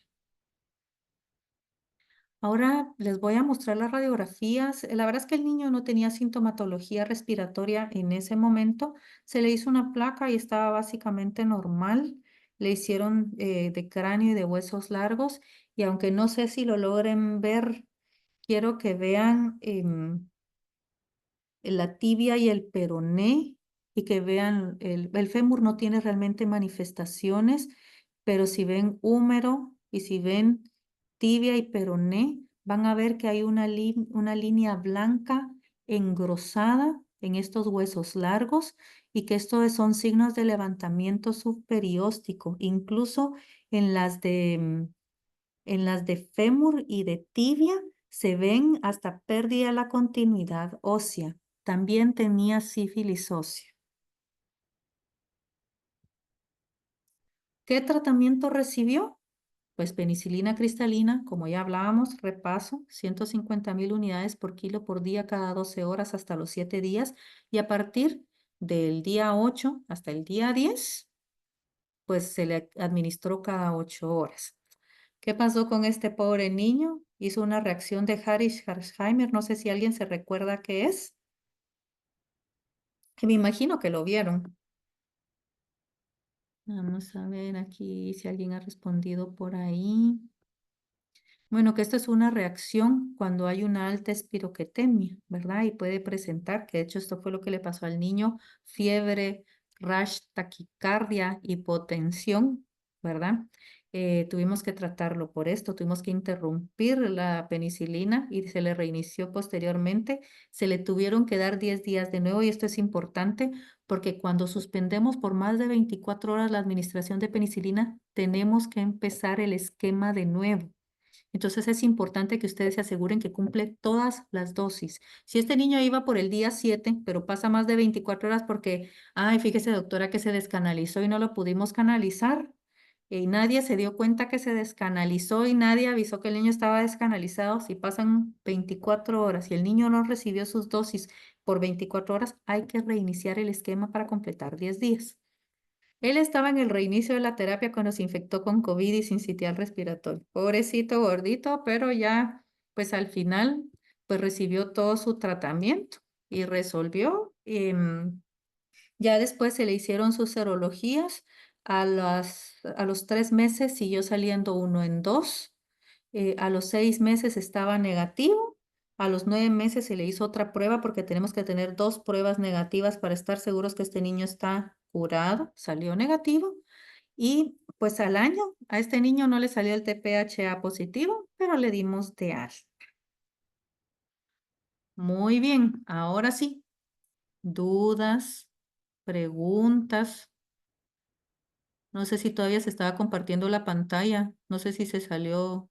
Ahora les voy a mostrar las radiografías. La verdad es que el niño no tenía sintomatología respiratoria en ese momento. Se le hizo una placa y estaba básicamente normal. Le hicieron de cráneo y de huesos largos. Y aunque no sé si lo logren ver, quiero que vean la tibia y el peroné y que vean, el fémur no tiene realmente manifestaciones, pero si ven húmero y si ven tibia y peroné, van a ver que hay una línea blanca engrosada en estos huesos largos y que estos son signos de levantamiento subperióstico, incluso en las de fémur y de tibia se ven hasta pérdida de la continuidad ósea. También tenía sífilis ósea. ¿Qué tratamiento recibió? Pues penicilina cristalina, como ya hablábamos, repaso, 150,000 unidades por kilo por día cada 12 horas hasta los 7 días. Y a partir del día 8 hasta el día 10, pues se le administró cada 8 horas. ¿Qué pasó con este pobre niño? Hizo una reacción de Harris-Hersheimer, no sé si alguien se recuerda qué es. Que me imagino que lo vieron. Vamos a ver aquí si alguien ha respondido por ahí. Bueno, que esto es una reacción cuando hay una alta espiroquetemia, ¿verdad? Y puede presentar, que de hecho esto fue lo que le pasó al niño, fiebre, rash, taquicardia, hipotensión, ¿verdad? Tuvimos que tratarlo por esto, tuvimos que interrumpir la penicilina y se le reinició posteriormente. Se le tuvieron que dar 10 días de nuevo y esto es importante porque cuando suspendemos por más de 24 horas la administración de penicilina, tenemos que empezar el esquema de nuevo. Entonces es importante que ustedes se aseguren que cumple todas las dosis. Si este niño iba por el día 7, pero pasa más de 24 horas porque, ay, fíjese doctora que se descanalizó y no lo pudimos canalizar, y nadie se dio cuenta que se descanalizó y nadie avisó que el niño estaba descanalizado. Si pasan 24 horas y el niño no recibió sus dosis por 24 horas, hay que reiniciar el esquema para completar 10 días. Él estaba en el reinicio de la terapia cuando se infectó con COVID y sin sitial respiratorio. Pobrecito gordito, pero ya, pues al final, pues recibió todo su tratamiento y resolvió. Ya después se le hicieron sus serologías. A los 3 meses siguió saliendo 1 en 2. A los 6 meses estaba negativo. A los 9 meses se le hizo otra prueba porque tenemos que tener 2 pruebas negativas para estar seguros que este niño está curado. Salió negativo. Y pues al año a este niño no le salió el TPHA positivo, pero le dimos de alta. Muy bien, ahora sí. Dudas, preguntas. No sé si todavía se estaba compartiendo la pantalla. No sé si se salió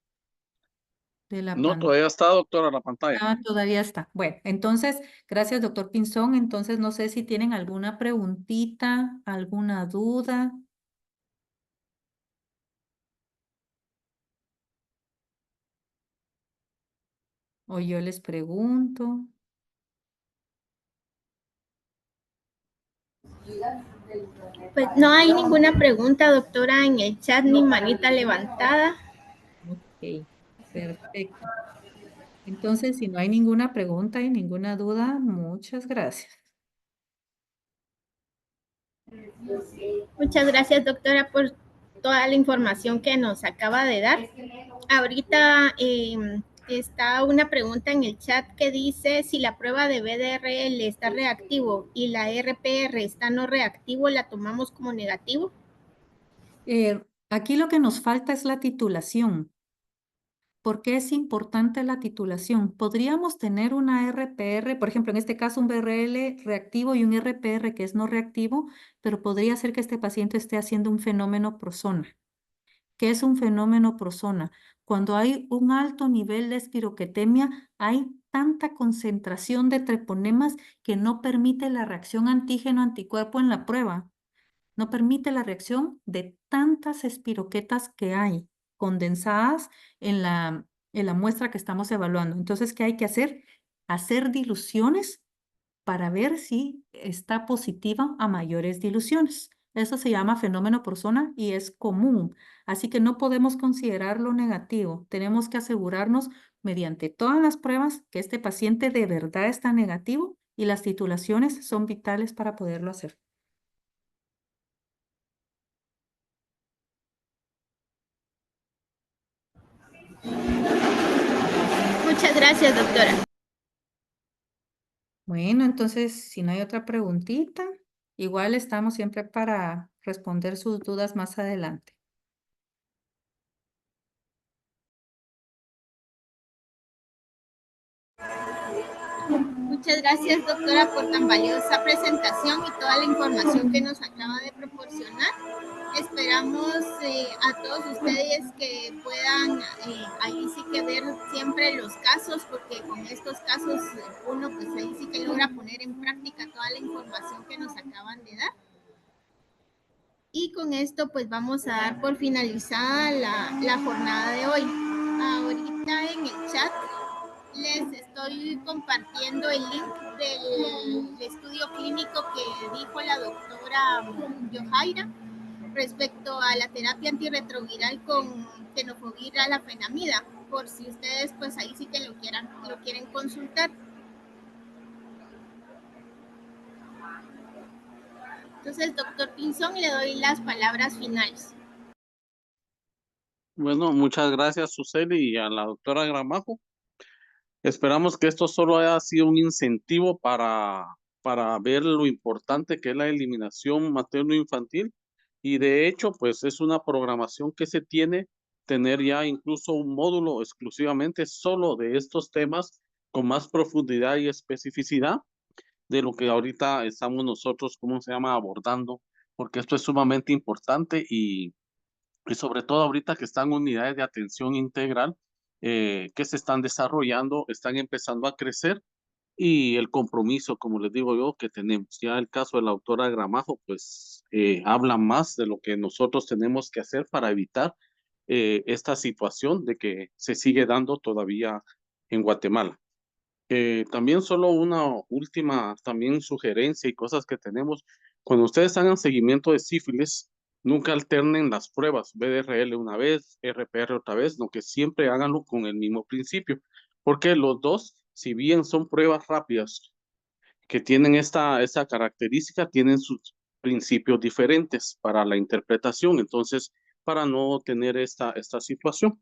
de la No, pantalla. todavía está, doctora, la pantalla. Ah, todavía está. Bueno, entonces, gracias, doctor Pinzón. Entonces, no sé si tienen alguna preguntita, alguna duda. O yo les pregunto. Pues no hay ninguna pregunta, doctora, en el chat ni manita levantada. Ok, perfecto. Entonces, si no hay ninguna pregunta y ninguna duda, muchas gracias. Muchas gracias, doctora, por toda la información que nos acaba de dar. Ahorita está una pregunta en el chat que dice si la prueba de BDRL está reactivo y la RPR está no reactivo, ¿la tomamos como negativo? Aquí lo que nos falta es la titulación. ¿Por qué es importante la titulación? Podríamos tener una RPR, por ejemplo, en este caso un BRL reactivo y un RPR que es no reactivo, pero podría ser que este paciente esté haciendo un fenómeno prozona. ¿Qué es un fenómeno prozona? Cuando hay un alto nivel de espiroquetemia, hay tanta concentración de treponemas que no permite la reacción antígeno-anticuerpo en la prueba. No permite la reacción de tantas espiroquetas que hay condensadas en la muestra que estamos evaluando. Entonces, ¿qué hay que hacer? Hacer diluciones para ver si está positiva a mayores diluciones. Eso se llama fenómeno prozona y es común. Así que no podemos considerarlo negativo. Tenemos que asegurarnos mediante todas las pruebas que este paciente de verdad está negativo y las titulaciones son vitales para poderlo hacer. Muchas gracias, doctora. Bueno, entonces, si no hay otra preguntita, igual estamos siempre para responder sus dudas más adelante. Muchas gracias, doctora, por tan valiosa presentación y toda la información que nos acaba de proporcionar. Esperamos a todos ustedes que puedan ahí sí que ver siempre los casos, porque con estos casos uno pues ahí sí que logra poner en práctica toda la información que nos acaban de dar. Y con esto pues vamos a dar por finalizada la jornada de hoy. Ahorita en el chat les estoy compartiendo el link del estudio clínico que dijo la doctora Yohaira respecto a la terapia antirretroviral con tenofovir alafenamida, por si ustedes pues ahí sí que lo quieren consultar. Entonces, doctor Pinzón, le doy las palabras finales. Bueno, muchas gracias, Suseli, y a la doctora Gramajo. Esperamos que esto solo haya sido un incentivo para ver lo importante que es la eliminación materno-infantil. Y de hecho, pues es una programación que se tiene, tener ya incluso un módulo exclusivamente solo de estos temas con más profundidad y especificidad de lo que ahorita estamos nosotros, ¿cómo se llama?, abordando, porque esto es sumamente importante y sobre todo ahorita que están unidades de atención integral que se están desarrollando, están empezando a crecer y el compromiso, como les digo yo, que tenemos. Ya el caso de la autora Gramajo, pues habla más de lo que nosotros tenemos que hacer para evitar esta situación de que se sigue dando todavía en Guatemala. También solo una última también sugerencia y cosas que tenemos. Cuando ustedes hagan seguimiento de sífilis, nunca alternen las pruebas, BDRL una vez, RPR otra vez, no, que siempre háganlo con el mismo principio, porque los dos, si bien son pruebas rápidas que tienen esta característica, tienen sus principios diferentes para la interpretación, entonces, para no tener esta situación.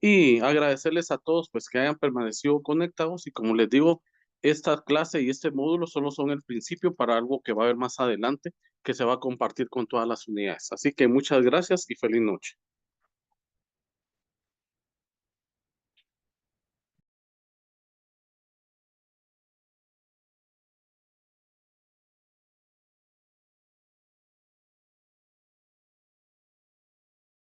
Y agradecerles a todos pues que hayan permanecido conectados y como les digo, esta clase y este módulo solo son el principio para algo que va a haber más adelante que se va a compartir con todas las unidades. Así que muchas gracias y feliz noche.